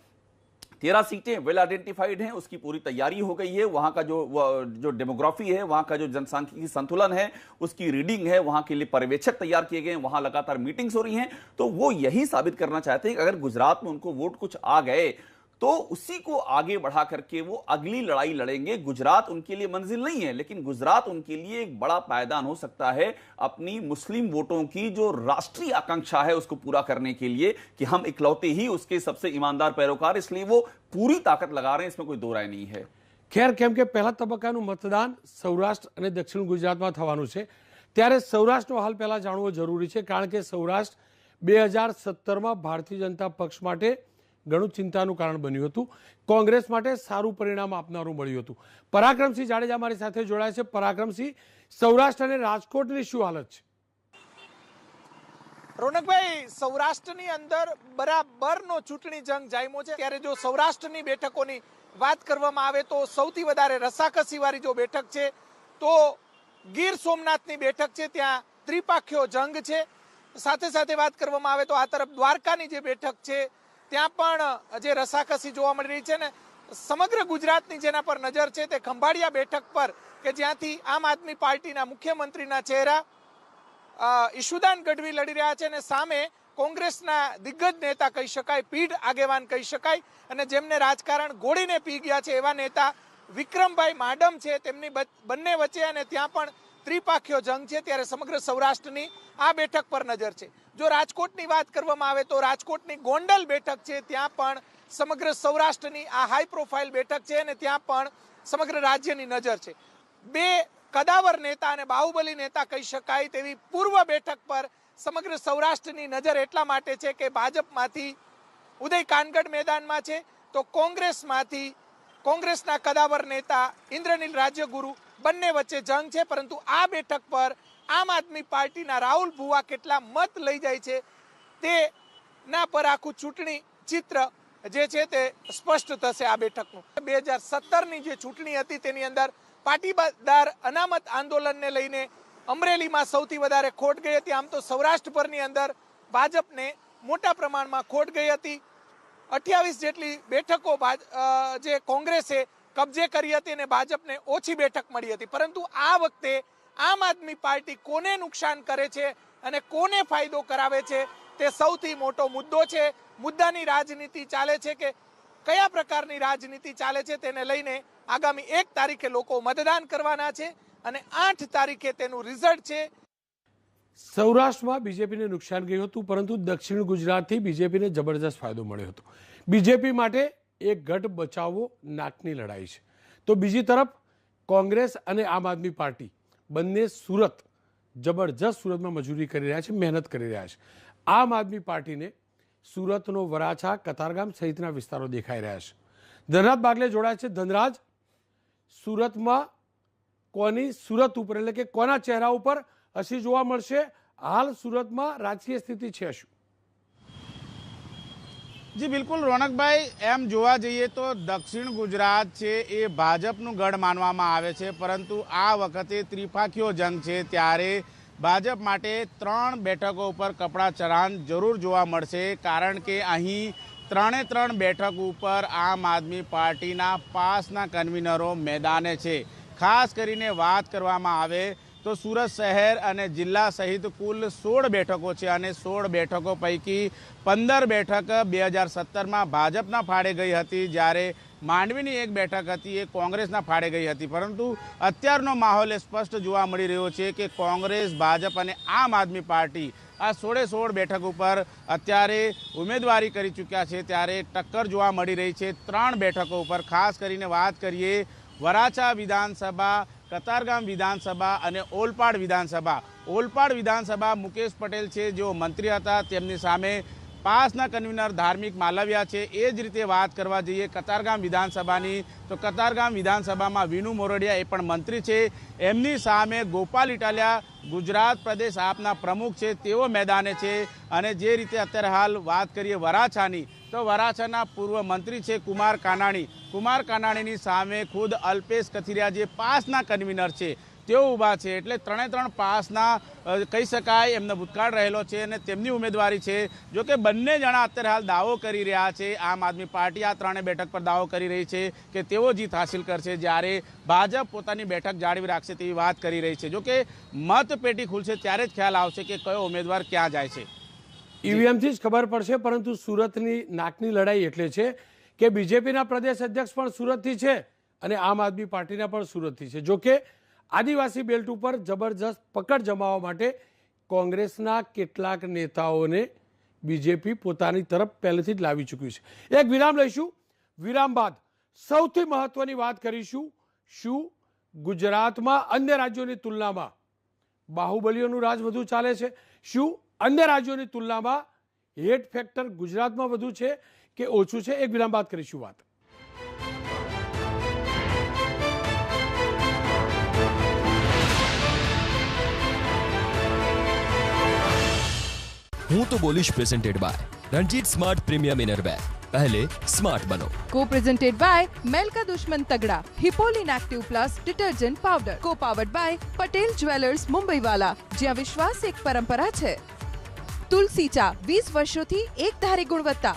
13 सीटें वेल आइडेंटिफाइड हैं, उसकी पूरी तैयारी हो गई है। वहां का जो डेमोग्राफी है, वहां का जो जनसांख्यिकी संतुलन है, उसकी रीडिंग है, वहां के लिए पर्यवेक्षक तैयार किए गए, वहां लगातार मीटिंग्स हो रही हैं। तो वो यही साबित करना चाहते हैं कि अगर गुजरात में उनको वोट कुछ आ गए तो उसी को आगे बढ़ा करके वो अगली लड़ाई लड़ेंगे। गुजरात उनके लिए मंजिल नहीं है, लेकिन गुजरात उनके लिए एक बड़ा पायदान हो सकता है अपनी मुस्लिम वोटों की जो राष्ट्रीय आकांक्षा है उसको पूरा करने के लिए, कि हम इकलौते ही उसके सबसे ईमानदार पैरोकार, इसलिए वो पूरी ताकत लगा रहे हैं, इसमें कोई दो राय नहीं है। ખેર, કેમ કે પહેલા તબક્કાનું મતદાન સૌરાષ્ટ્ર અને દક્ષિણ ગુજરાતમાં થવાનું છે, ત્યારે સૌરાષ્ટ્રનો હાલ પહેલા જાણવો જરૂરી છે, કારણ કે સૌરાષ્ટ્ર 2017માં ભારતીય જનતા પક્ષ માટે ઘણું ચિંતાનું કારણ બન્યું હતું, કોંગ્રેસ માટે સારું પરિણામ આપનારું મળ્યું હતું। પરાક્રમસિંહ જાડેજા મારી સાથે જોડાય છે। પરાક્રમસિંહ, સૌરાષ્ટ્ર અને રાજકોટની શું હાલત છે? રોનકભાઈ, સૌરાષ્ટ્રની અંદર બરાબરનો ચૂંટણી જંગ જામ્યો છે। ત્યારે જો સૌરાષ્ટ્રની બેઠકોની વાત કરવામાં આવે તો સૌથી વધારે રસાકસીવાળી જો બેઠક છે તો ગીર સોમનાથની બેઠક છે, ત્યાં ત્રિપાખ્યો જંગ છે। સાથે સાથે વાત કરવામાં આવે તો આ તરફ દ્વારકાની જે બેઠક છે ત્યાં પણ જે રસાકસી જોવા મળી રહી છે ને સમગ્ર ગુજરાતની જેના પર નજર છે તે ખંભાળિયા બેઠક પર કે જ્યાંથી આમ આદમી પાર્ટીના મુખ્યમંત્રીના ચહેરા ઈશુદાન ગઢવી લડી રહ્યા છે અને સામે કોંગ્રેસના દિગ્ગજ નેતા કહી શકાય, પીઢ આગેવાન કહી શકાય અને જેમને રાજકારણ ઘોડીને પી ગયા છે એવા નેતા વિક્રમભાઈ માડમ છે, તેમની બંને વચ્ચે અને ત્યાં પણ ત્રિપાખીયો જંગ છે। ત્યારે સમગ્ર સૌરાષ્ટ્રની આ બેઠક પર નજર છે। જો રાજકોટની વાત કરવામાં આવે તો રાજકોટની ગોંડલ બેઠક છે, ત્યાં પણ સમગ્ર સૌરાષ્ટ્રની આ હાઈ પ્રોફાઇલ બેઠક છે અને ત્યાં પણ સમગ્ર રાજ્યની નજર છે। બે કદાવર નેતા અને બાહુબલી નેતા કહી શકાય તેવી પૂર્વ બેઠક પર સમગ્ર સૌરાષ્ટ્રની નજર એટલા માટે છે કે ભાજપમાંથી ઉદય કાનગડ મેદાનમાં છે તો કોંગ્રેસના કદાવર નેતા ઇન્દ્રનીલ રાજ્યગુરુ બંને વચ્ચે જંગ છે। પરંતુ આ બેઠક પર આમ આદમી પાર્ટીના રાહુલ ભુવા કેટલા મત લઈ જાય છે તેના પર આખું ચૂંટણી ચિત્ર જે છે તે સ્પષ્ટ થશે આ બેઠકનું। 2017ની જે ચૂંટણી હતી તેની અંદર પાટીદાર અનામત આંદોલનને લઈને અમરેલીમાં સૌથી વધારે ખોટ ગઈ હતી। આમ તો સૌરાષ્ટ્રભરની અંદર ભાજપને મોટા પ્રમાણમાં ખોટ ગઈ હતી। 28 જેટલી બેઠકો જે કોંગ્રેસે કબજે કરી હતી અને ભાજપને ઓછી બેઠક મળી હતી। પરંતુ આ વખતે આમ આદમી પાર્ટી કોને નુકસાન કરે છે અને કોને ફાયદો કરાવે છે તે સૌથી મોટો મુદ્દો છે। મુદ્દાની રાજનીતિ ચાલે છે કે કયા પ્રકારની રાજનીતિ ચાલે છે તેને લઈને આગામી 1 તારીખે લોકો મતદાન કરવાના છે અને 8 તારીખે તેનું રિઝલ્ટ છે। સૌરાષ્ટ્રમાં બીજેપીને નુકસાન ગયું હતું, પરંતુ દક્ષિણ ગુજરાતથી બીજેપીને જબરજસ્ત ફાયદો મળ્યો હતો। બીજેપી માટે એક ગઢ બચાવવો નાકની લડાઈ છે, તો બીજી તરફ કોંગ્રેસ અને આમ આદમી પાર્ટી બંને જબરજસ્ત સુરતમાં મજૂરી કરી રહ્યા છે, મહેનત કરી રહ્યા છે। આમ આદમી પાર્ટીને સુરતનો વરાછા, કતારગામ સહિતના વિસ્તારો દેખાઈ રહ્યા છે। ધનરાજ બાગલે જોડાયા છે। ધનરાજ, સુરતમાં કોની સુરત ઉપર એટલે કે કોના ચહેરા ઉપર હસી જોવા મળશે? હાલ સુરતમાં રાજકીય સ્થિતિ છે શું? જી બિલકુલ રોનકભાઈ, એમ જોવા જઈએ તો દક્ષિણ ગુજરાત છે એ ભાજપનું ગઢ માનવામાં આવે છે, પરંતુ આ વખતે ત્રિપાખીયો જંગ છે ત્યારે ભાજપ માટે 3 બેઠકો ઉપર કપડા ચઢાણ જરૂર જોવા મળશે। કારણ કે અહીં 3 બેઠક ઉપર આમ આદમી પાર્ટીના પાસના કન્વીનરો મેદાને છે। ખાસ કરીને વાત કરવામાં આવે તો સુરત શહેર અને જિલ્લા સહિત કુલ 16 બેઠકો છે અને 16 બેઠકો પૈકી 15 બેઠક 2017માં ભાજપના ફાળે ગઈ હતી, જ્યારે માંડવીની 1 બેઠક હતી એ કોંગ્રેસના ફાળે ગઈ હતી। પરંતુ અત્યારનો માહોલ સ્પષ્ટ જોવા મળી રહ્યો છે કે કોંગ્રેસ, ભાજપ અને આમ આદમી પાર્ટી આ 16 બેઠક ઉપર અત્યારે ઉમેદવારી કરી ચૂક્યા છે, ત્યારે ટક્કર જોવા મળી રહી છે 3 બેઠકો ઉપર। ખાસ કરીને વાત કરીએ વરાછા વિધાનસભા, કતારગામ વિધાનસભા અને ઓલપાડ વિધાનસભા। ઓલપાડ વિધાનસભા મુકેશ પટેલ છે જેઓ મંત્રી હતા, તેમની સામે પાસના કન્વીનર ધાર્મિક માલવિયા છે। એ જ રીતે વાત કરવા જઈએ કતારગામ વિધાનસભાની તો કતારગામ વિધાનસભામાં વિનુ મોરડિયા એ પણ મંત્રી છે, એમની સામે ગોપાલ ઇટાલિયા ગુજરાત પ્રદેશ આપના પ્રમુખ છે તેઓ મેદાને છે। અને જે રીતે અત્યારે હાલ વાત કરીએ વરાછાની તો વરાછાના પૂર્વ મંત્રી છે કુમાર કાનાણીની સામે ખુદ અલ્પેશ કથિરિયા જે પાસના કન્વીનર છે તેઓ ઊભા છે। એટલે 3 પાસના કહી શકાય એમનો ભૂતકાળ રહેલો છે અને તેમની ઉમેદવારી છે। જો કે બંને જણા અત્યારે હાલ દાવો કરી રહ્યા છે, આમ આદમી પાર્ટી આ 3 બેઠક પર દાવો કરી રહી છે કે તેઓ જીત હાસિલ કરશે, જ્યારે ભાજપ પોતાની બેઠક જાળવી રાખશે તેવી વાત કરી રહી છે। જો કે મતપેટી ખુલશે ત્યારે જ ખ્યાલ આવશે કે કયો ઉમેદવાર ક્યાં જાય છે। ઈવીએમથી જ ખબર પડશે, પરંતુ સુરતની નાકની લડાઈ એટલે છે કે બીજેપીના પ્રદેશ અધ્યક્ષ પણ સુરતથી છે અને આમ આદમી પાર્ટીના પણ સુરતથી છે। જો કે આદિવાસી બેલ્ટ ઉપર જબરજસ્ત પકડ જમાવવા માટે કોંગ્રેસના કેટલાક નેતાઓને બીજેપી પોતાની તરફ પહેલેથી જ લાવી ચૂક્યું છે। એક વિરામ લઈશું, વિરામ બાદ સૌથી મહત્વની વાત કરીશું। શું ગુજરાતમાં અન્ય રાજ્યોની તુલનામાં બાહુબલીઓનું રાજ વધુ ચાલે છે? શું અન્ય રાજ્યોની તુલનામાં હેટ ફેક્ટર ગુજરાતમાં વધુ છે કે ઓછું છે? એક વિરામ બાદ કરીશું વાત। હું તો બોલીશ presented by Ranjit smart premium innerwear, पहले स्मार्ट बनो। को प्रेजेंटेड बाय मेल का दुश्मन तगड़ा Hipolin active plus detergent powder. Co powered by Patel jewellers Mumbai वाला, જ્યાં વિશ્વાસ એક પરંપરા છે। તુલસી ચા 20 વર્ષોથી એક ધારી ગુણવત્તા।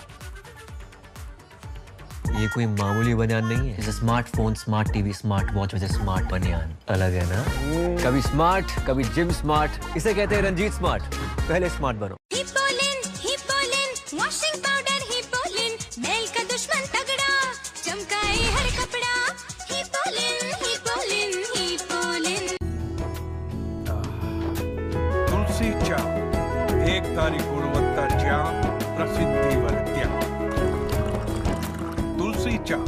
ये कोई मामूली बनियान नहीं है। जैसे smartphone, smart TV, smart watch वैसे स्मार्ट बनियान अलग है ना। कभी स्मार्ट, कभी जिम स्मार्ट, इसे कहते हैं रंजीत स्मार्ट। पहले स्मार्ट बनो। हिपोलिन वॉशिंग पाउडर, हिपोलिन मैल का दुश्मन तगड़ा, चमकाए हर कपड़ा। हिपोलिन तुलसी चा एक तारी गुणवत्ता ज्या प्रसिद्धि वर्त्या। तुलसी चा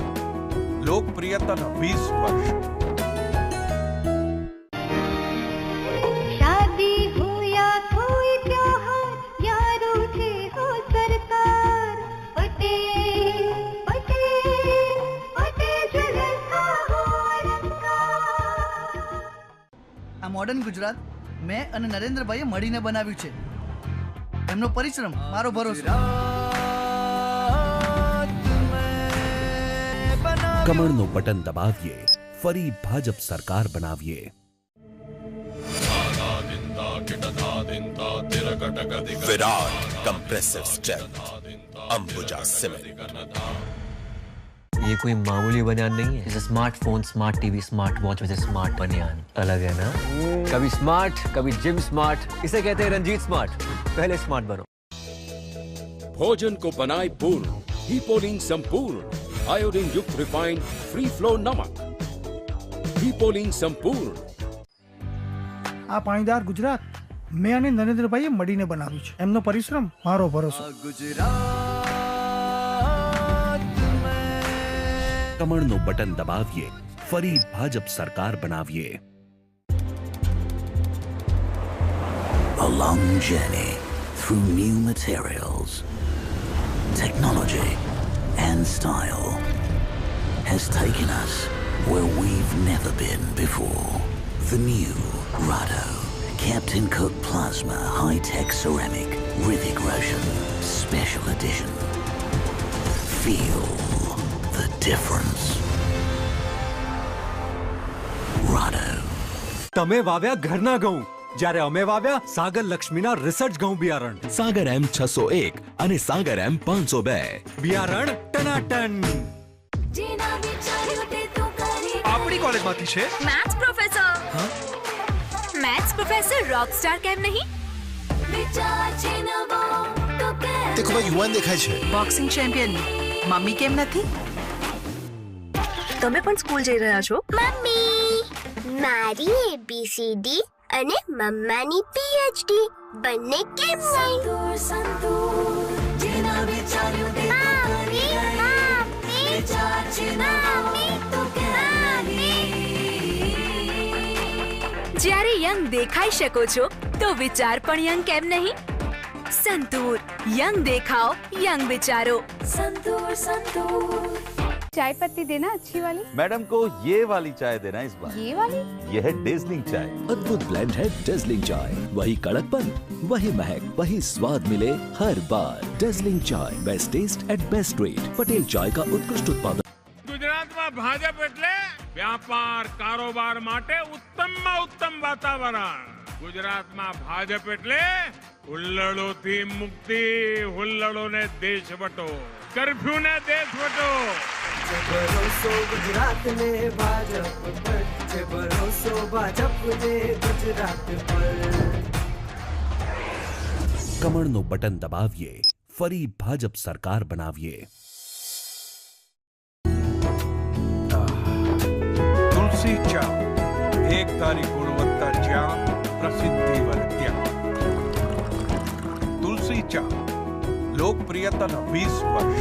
लोकप्रियता 20 वर्ष। शादी हो या कोई त्योहार, यारों से हो सरकार, पटेल पटेल पटेल जलसा हो रंगकार। આ મોડર્ન ગુજરાત મેં અને નરેન્દ્રભાઈએ મળીને બનાવ્યું છે। એમનો પરિશ્રમ મારો ભરોસો। કમળનું બટન દબાવીએ, ફરી ભાજપ સરકાર બનાવીએ। Virat compressive strength, Ambuja cement. ये कोई मामूली बनियान नहीं है। जैसे smartphone, smart TV, smart watch वैसे स्मार्ट बनियान अलग है ना। कभी स्मार्ट, कभी जिम स्मार्ट, इसे कहते हैं रंजीत स्मार्ट। पहले स्मार्ट बनो। भोजन को बनाए पूर्ण, हिपोलिन संपूर्ण, आयोडीन युक्त रिफाइंड फ्री फ्लो नमक। हिपोलिन संपूर्ण। આ પાણીદાર ગુજરાત મેં અને નરેન્દ્રભાઈએ મળીને બનાવ્યું છે। એમનો પરિશ્રમ મારો ભરોસો। કમળનું બટન દબાવીએ, ફરી ભાજપ સરકાર બનાવીએ। A long journey through new materials, technology and style has taken us where we've never been before. The new Rado Captain Cook Plasma High-Tech Ceramic Hrithik Roshan Special Edition. Feel the difference. Rado. તમે વાવ્યા ઘરના ઘઉં, જ્યારે અમે વાવ્યા સાગર લક્ષ્મીના research ઘઉં બિયારણ। સાગર M601 અને સાગર M502 બિયારણ ટનાટન। આપણી કોલેજમાંથી છે maths professor. Maths professor rockstar केम नहीं? તે ખૂબ યુવાન દેખાય છે। બોક્સિંગ ચેમ્પિયન મમ્મી કેમ નથી? તમે પણ સ્કૂલ જઈ રહ્યા છો? મમ્મી મારી ABCD અને મમ્માની PhD બંને કેમ નહીં? જ્યારે યંગ દેખાઈ શકો છો તો વિચાર પણ યંગ કેમ નહીં? સંતૂર યંગ દેખાઓ યંગ વિચારો। संतूर चाय पत्ती देना अच्छी वाली। मैडम को ये वाली चाय देना इस बार। ये वाली? ये है डेज़लिंग चाय। अद्भुत ब्लेंड है डेज़लिंग चाय। वही कड़कपन, वही महक, वही स्वाद मिले हर बार। Dazzling chai, best taste at best rate. Patel चाय का उत्कृष्ट उत्पादन। ગુજરાતમાં ભાજપ એટલે વ્યાપાર કારોબાર માટે ઉત્તમમાં ઉત્તમ વાતાવરણ। ગુજરાતમાં ભાજપ એટલે હુલ્લડોથી મુક્તિ, હુલ્લડોને દેશ વટો, કર્ફ્યુને દેશ વટો। ભરોસો ગુજરાત ને ભાજપ પર છે, ભરોસો ભાજપ ને ગુજરાત પર। કમળનું બટન દબાવીએ, ફરી ભાજપ સરકાર બનાવીએ। तुलसी चा एक तारी गुणवत्ता ज्या प्रसिद्धि वर्त्या। तुलसी चा लोकप्रियता 20 वर्ष।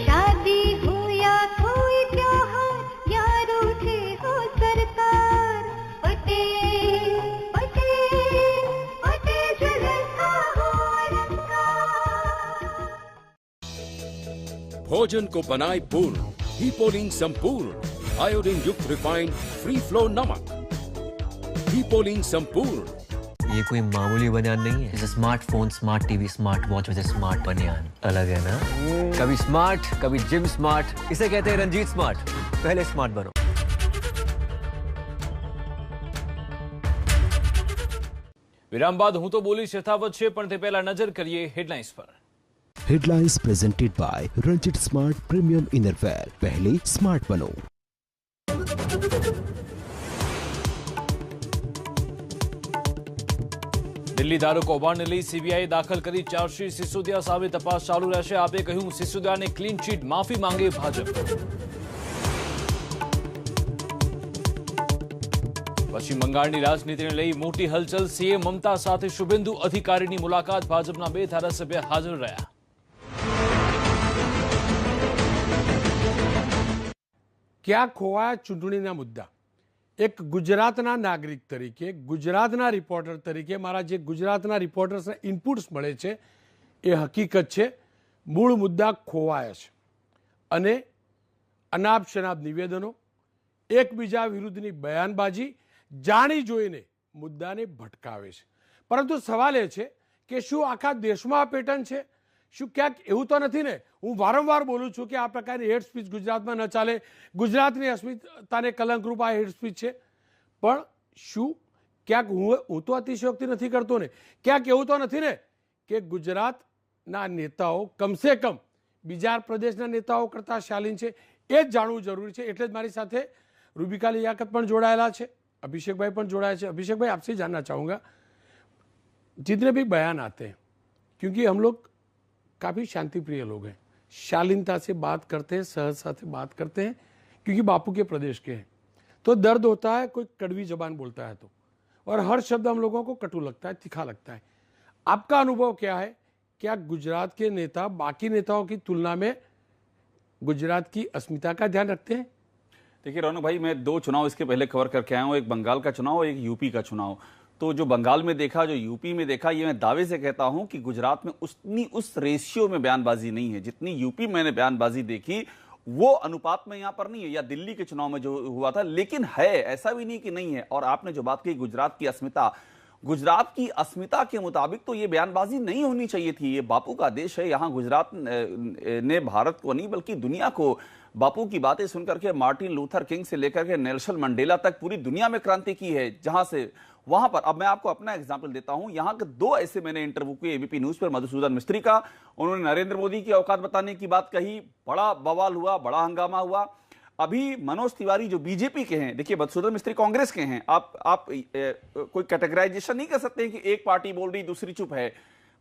शादी हो या कोई त्योहार, यारों से हो सरकार, पटेल पटेल पटेल जलसा हो रंगकार। भोजन को बनाए पूर्ण, हिपोलिन संपूर्ण, आयोडीन युक्त रिफाइंड फ्री फ्लो नमक। हिपोलिन संपूर्ण। ये कोई मामूली बनियान नहीं है। जैसे smartphone, smart TV, smart watch वैसे स्मार्ट बनियान अलग है ना। कभी स्मार्ट, कभी जिम स्मार्ट, इसे कहते हैं रंजीत स्मार्ट। पहले स्मार्ट बनो। વિરામ બાદ હું તો બોલીશ યથાવત છે, પણ તે પહેલા નજર કરીએ હેડલાઇન્સ પર. Headlines presented by Ranjit smart premium innerwear. पहले स्मार्ट बनो. દિલ્હી દારૂ કૌભાંડને લઈ સીબીઆઈએ દાખલ કરી ચાર્જશીટ. સિસોદિયા સામે તપાસ ચાલુ રહેશે. આપે કહ્યું સિસોદિયાને ક્લીન ચીટ, માફી માંગે ભાજપ. પશ્ચિમ બંગાળની રાજનીતિને લઈ મોટી હલચલ. સીએમ મમતા સાથે શુભેન્દુ અધિકારીની મુલાકાત. ભાજપના 2 ધારાસભ્ય હાજર રહ્યા. ક્યાં ખોવાયા ચૂંટણીના મુદ્દા? એક ગુજરાતના નાગરિક તરીકે, ગુજરાતના રિપોર્ટર તરીકે મારા જે ગુજરાતના રિપોર્ટર્સના ઇનપુટ્સ મળે છે એ હકીકત છે. મૂળ મુદ્દા ખોવાયા છે અને અનાપ શનાપ નિવેદનો, એકબીજા વિરુદ્ધની બયાનબાજી જાણી જોઈને મુદ્દાને ભટકાવે છે. પરંતુ સવાલ એ છે કે શું આખા દેશમાં આ પેટર્ન છે? શું ક્યાંક એવું તો નથી ને? હું વારંવાર બોલું છું કે આ પ્રકારની હેટ સ્પીચ ગુજરાતમાં ન ચાલે. ગુજરાતની અસ્મિતાને કલંકરૂપ આ હેટ સ્પીચ છે. પણ શું ક્યાંક હું તો અતિશયોક્તિ નથી કરતો ને? ક્યાંક એવું તો નથી ને કે ગુજરાતના નેતાઓ કમસે કમ બીજા પ્રદેશના નેતાઓ કરતાં શાલીન છે? એ જ જાણવું જરૂરી છે. એટલે જ મારી સાથે રૂબિકા લિયાકત પણ જોડાયેલા છે, अभिषेक भाई पण जोड़ा है. अभिषेक भाई आपसे जानना चाहूँगा, जितने भी बयान आते हैं, क्योंकि हम लोग काफ़ी शांति प्रिय लोग हैं, शालीनता से बात करते हैं, सहजता से बात करते हैं, क्योंकि बापू के प्रदेश के हैं. तो दर्द होता है, कोई कड़वी जबान बोलता है तो, और हर शब्द हम लोगों को कटु लगता है, तीखा लगता है. आपका अनुभव क्या है? क्या गुजरात के नेता बाकी नेताओं की तुलना में गुजरात की अस्मिता का ध्यान रखते हैं? देखिए रौनक भाई, मैं 2 चुनाव इसके पहले कवर करके आया हूँ. एक बंगाल का चुनाव और एक यूपी का चुनाव. तो जो बंगाल में देखा, जो यूपी में देखा, ये मैं दावे से कहता हूं कि गुजरात में उस रेशियो में बयानबाजी नहीं है जितनी यूपी मैंने बयानबाजी देखी. वो अनुपात में यहां पर नहीं है, या दिल्ली के चुनाव में जो हुआ था. लेकिन है, ऐसा भी नहीं कि नहीं है. और आपने जो बात कही गुजरात की अस्मिता, गुजरात की अस्मिता के मुताबिक तो ये बयानबाजी नहीं होनी चाहिए थी. ये बापू का देश है. यहाँ गुजरात ने भारत को नहीं बल्कि दुनिया को बापू की बातें सुनकर के मार्टिन लूथर किंग से लेकर के नेल्सन मंडेला तक पूरी दुनिया में क्रांति की है. जहां से वहां पर, अब मैं आपको अपना एग्जाम्पल देता हूं. यहाँ के 2 ऐसे मैंने इंटरव्यू किए एबीपी न्यूज पर. मधुसूदन मिस्त्री का, उन्होंने नरेंद्र मोदी की औकात बताने की बात कही, बड़ा बवाल हुआ, बड़ा हंगामा हुआ. अभी मनोज तिवारी जो बीजेपी के हैं, देखिए मधुसूदन मिस्त्री कांग्रेस के हैं. आप कोई कैटेगराइजेशन नहीं कर सकते हैं कि एक पार्टी बोल रही दूसरी चुप है.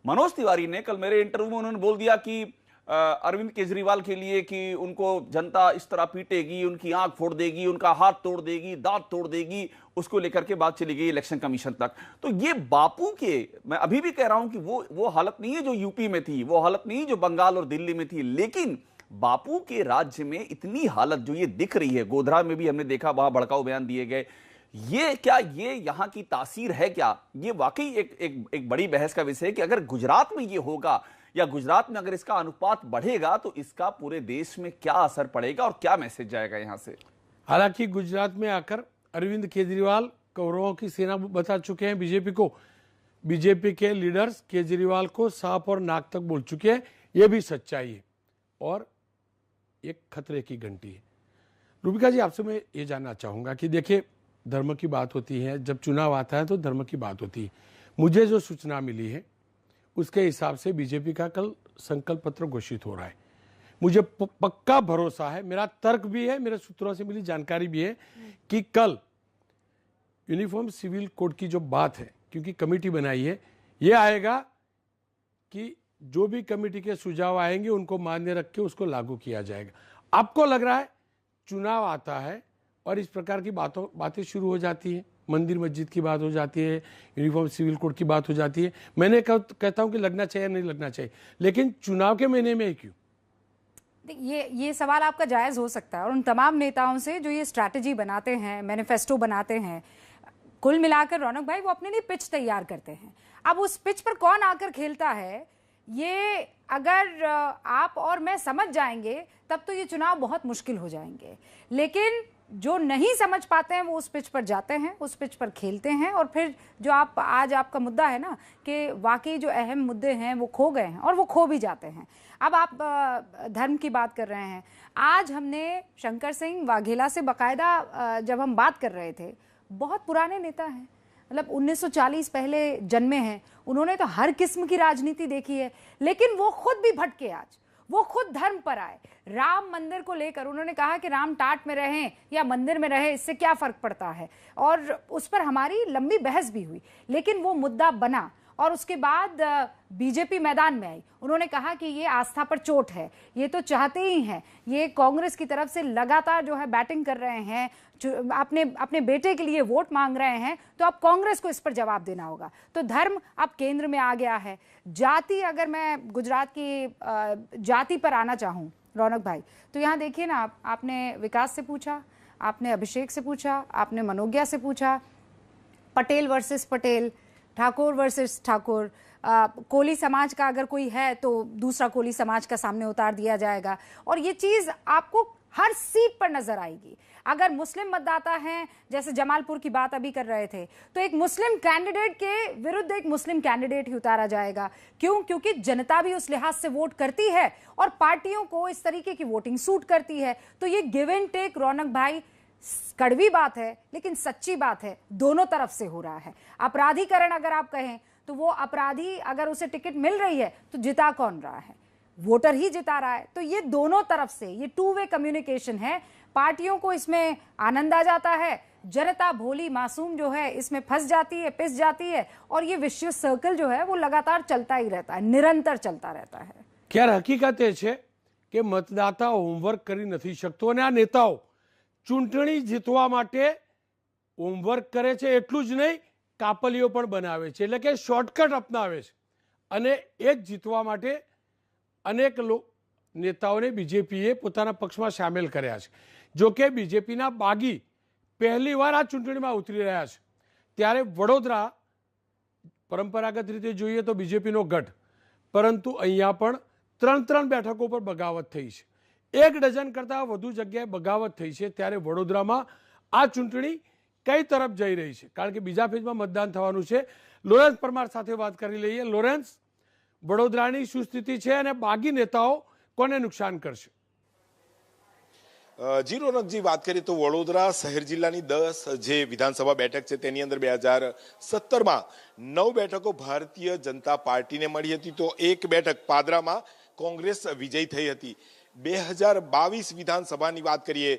मनोज तिवारी ने कल मेरे इंटरव्यू में उन्होंने बोल दिया कि अरविंद केजरीवाल के लिए कि उनको जनता इस तरह पीटेगी, उनकी आंख फोड़ देगी, उनका हाथ तोड़ देगी, दांत तोड़ देगी. उसको लेकर के बात चली गई इलेक्शन कमीशन तक. तो ये बापू के, मैं अभी भी कह रहा हूं कि वो हालत नहीं है जो यूपी में थी, वो हालत नहीं जो बंगाल और दिल्ली में थी. लेकिन बापू के राज्य में इतनी हालत जो ये दिख रही है, गोधरा में भी हमने देखा, वहां भड़काऊ बयान दिए गए. ये क्या, ये यहां की तासीर है क्या? ये वाकई एक बड़ी बहस का विषय है कि अगर गुजरात में ये होगा या गुजरात में अगर इसका अनुपात बढ़ेगा तो इसका पूरे देश में क्या असर पड़ेगा और क्या मैसेज जाएगा यहां से. हालांकि गुजरात में आकर अरविंद केजरीवाल कौरवों की सेना बता चुके हैं बीजेपी को. बीजेपी के लीडर्स केजरीवाल को सांप और नाक तक बोल चुके हैं. यह भी सच्चाई है और एक खतरे की घंटी है. रूबिका जी, आपसे मैं ये जानना चाहूँगा कि देखिए, धर्म की बात होती है, जब चुनाव आता है तो धर्म की बात होती है. मुझे जो सूचना मिली है उसके हिसाब से बीजेपी का कल संकल्प पत्र घोषित हो रहा है. मुझे पक्का भरोसा है, मेरा तर्क भी है, मेरे सूत्रों से मिली जानकारी भी है कि कल यूनिफॉर्म सिविल कोड की जो बात है, क्योंकि कमेटी बनाई है, ये आएगा कि जो भी कमेटी के सुझाव आएंगे उनको मान्य रख के उसको लागू किया जाएगा. आपको लग रहा है चुनाव आता है और इस प्रकार की बातें शुरू हो जाती हैं, मंदिर मस्जिद की बात हो जाती है, यूनिफॉर्म सिविल कोड की बात हो जाती है. मैंने कहता हूं कि लगना चाहिए नहीं लगना चाहिए, लेकिन चुनाव के महीने में क्यों? ये सवाल आपका जायज़ हो सकता है, और उन तमाम नेताओं से जो ये स्ट्रैटेजी बनाते हैं, मैनिफेस्टो बनाते हैं, कुल मिलाकर रौनक भाई वो अपने लिए पिच तैयार करते हैं. अब उस पिच पर कौन आकर खेलता है, ये अगर आप और मैं समझ जाएंगे तब तो ये चुनाव बहुत मुश्किल हो जाएंगे. लेकिन जो नहीं समझ पाते हैं वो उस पिच पर जाते हैं, उस पिच पर खेलते हैं, और फिर जो आज आपका मुद्दा है ना कि वाकई जो अहम मुद्दे हैं वो खो गए हैं और वो खो भी जाते हैं. अब आप धर्म की बात कर रहे हैं. आज हमने शंकर सिंह वाघेला से बाकायदा जब हम बात कर रहे थे, बहुत पुराने नेता हैं, मतलब 1940 पहले जन्मे हैं, उन्होंने तो हर किस्म की राजनीति देखी है, लेकिन वो खुद भी भटके। आज वो खुद धर्म पर आए। राम मंदिर को लेकर उन्होंने कहा कि राम टाट में रहें या मंदिर में रहें, इससे क्या फर्क पड़ता है, और उस पर हमारी लंबी बहस भी हुई, लेकिन वो मुद्दा बना। और उसके बाद बीजेपी मैदान में आई। उन्होंने कहा कि ये आस्था पर चोट है, ये तो चाहते ही हैं, ये कांग्रेस की तरफ से लगातार जो है बैटिंग कर रहे हैं, अपने बेटे के लिए वोट मांग रहे हैं, तो अब कांग्रेस को इस पर जवाब देना होगा। तो धर्म अब केंद्र में आ गया है। जाति, अगर मैं गुजरात की जाति पर आना चाहूँ रौनक भाई, तो यहाँ देखिए ना, आपने विकास से पूछा, आपने अभिषेक से पूछा, आपने मनोज्ञा से पूछा, पटेल वर्सेस पटेल, ठाकुर वर्सेस ठाकुर, कोली समाज का अगर कोई है तो दूसरा कोली समाज का सामने उतार दिया जाएगा, और ये चीज आपको हर सीट पर नजर आएगी। अगर मुस्लिम मतदाता हैं, जैसे जमालपुर की बात अभी कर रहे थे, तो एक मुस्लिम कैंडिडेट के विरुद्ध एक मुस्लिम कैंडिडेट ही उतारा जाएगा। क्यों? क्योंकि जनता भी उस लिहाज से वोट करती है और पार्टियों को इस तरीके की वोटिंग सूट करती है। तो ये गिव एंड टेक, रौनक भाई, कड़वी बात है लेकिन सच्ची बात है, दोनों तरफ से हो रहा है। अपराधीकरण अगर आप कहें तो वो अपराधी, अगर उसे टिकट मिल रही है तो जिता कौन रहा है? वोटर ही जिता रहा है। तो ये दोनों तरफ से ये टू वे कम्युनिकेशन है। पार्टियों को इसमें आनंद आ जाता है, जनता भोली मासूम जो है इसमें फंस जाती है, पिस जाती है, और ये विशियस सर्कल जो है वो लगातार चलता ही रहता है, निरंतर चलता रहता है। क्यार हकीकत ए छे के मतदाता होमवर्क करी नहीं शकतो અને આ નેતાઓ ચૂંટણી જીતવા માટે હોમવર્ક કરે છે, એટલું જ નહીં કાપલીઓ પણ બનાવે છે, એટલે કે શોર્ટકટ અપનાવે છે, અને એક જીતવા માટે અનેક નેતાઓને બીજેપીએ પોતાના પક્ષમાં સામેલ કર્યા છે। જો કે બીજેપીના બાગી પહેલીવાર આ ચૂંટણીમાં ઉતરી રહ્યા છે, ત્યારે વડોદરા પરંપરાગત રીતે જોઈએ તો બીજેપીનો ગઢ, પરંતુ અહીંયા પણ 3 બેઠકો પર બગાવત થઈ છે। 1 ડઝન કરતાં વધુ જગ્યાએ બગાવત થઈ છે। ત્યારે વડોદરામાં આ ચૂંટણી કઈ તરફ જઈ રહી છે, કારણ કે બીજા ફેઝમાં મતદાન થવાનું છે। લોરેન્સ પરમાર સાથે વાત કરી લઈએ। લોરેન્સ, વડોદરાની શું સ્થિતિ છે અને બાગી નેતાઓ કોને નુકસાન કરશે? જી રોનકજી, વાત કરીએ તો વડોદરા શહેર જિલ્લાની 10 જે વિધાનસભા બેઠક છે તેની અંદર 2017માં 9 બેઠકો ભારતીય જનતા પાર્ટીને મળી હતી, તો 1 બેઠક પાદરામાં કોંગ્રેસ વિજયી થઈ હતી। 2022 વિધાનસભાની વાત કરીએ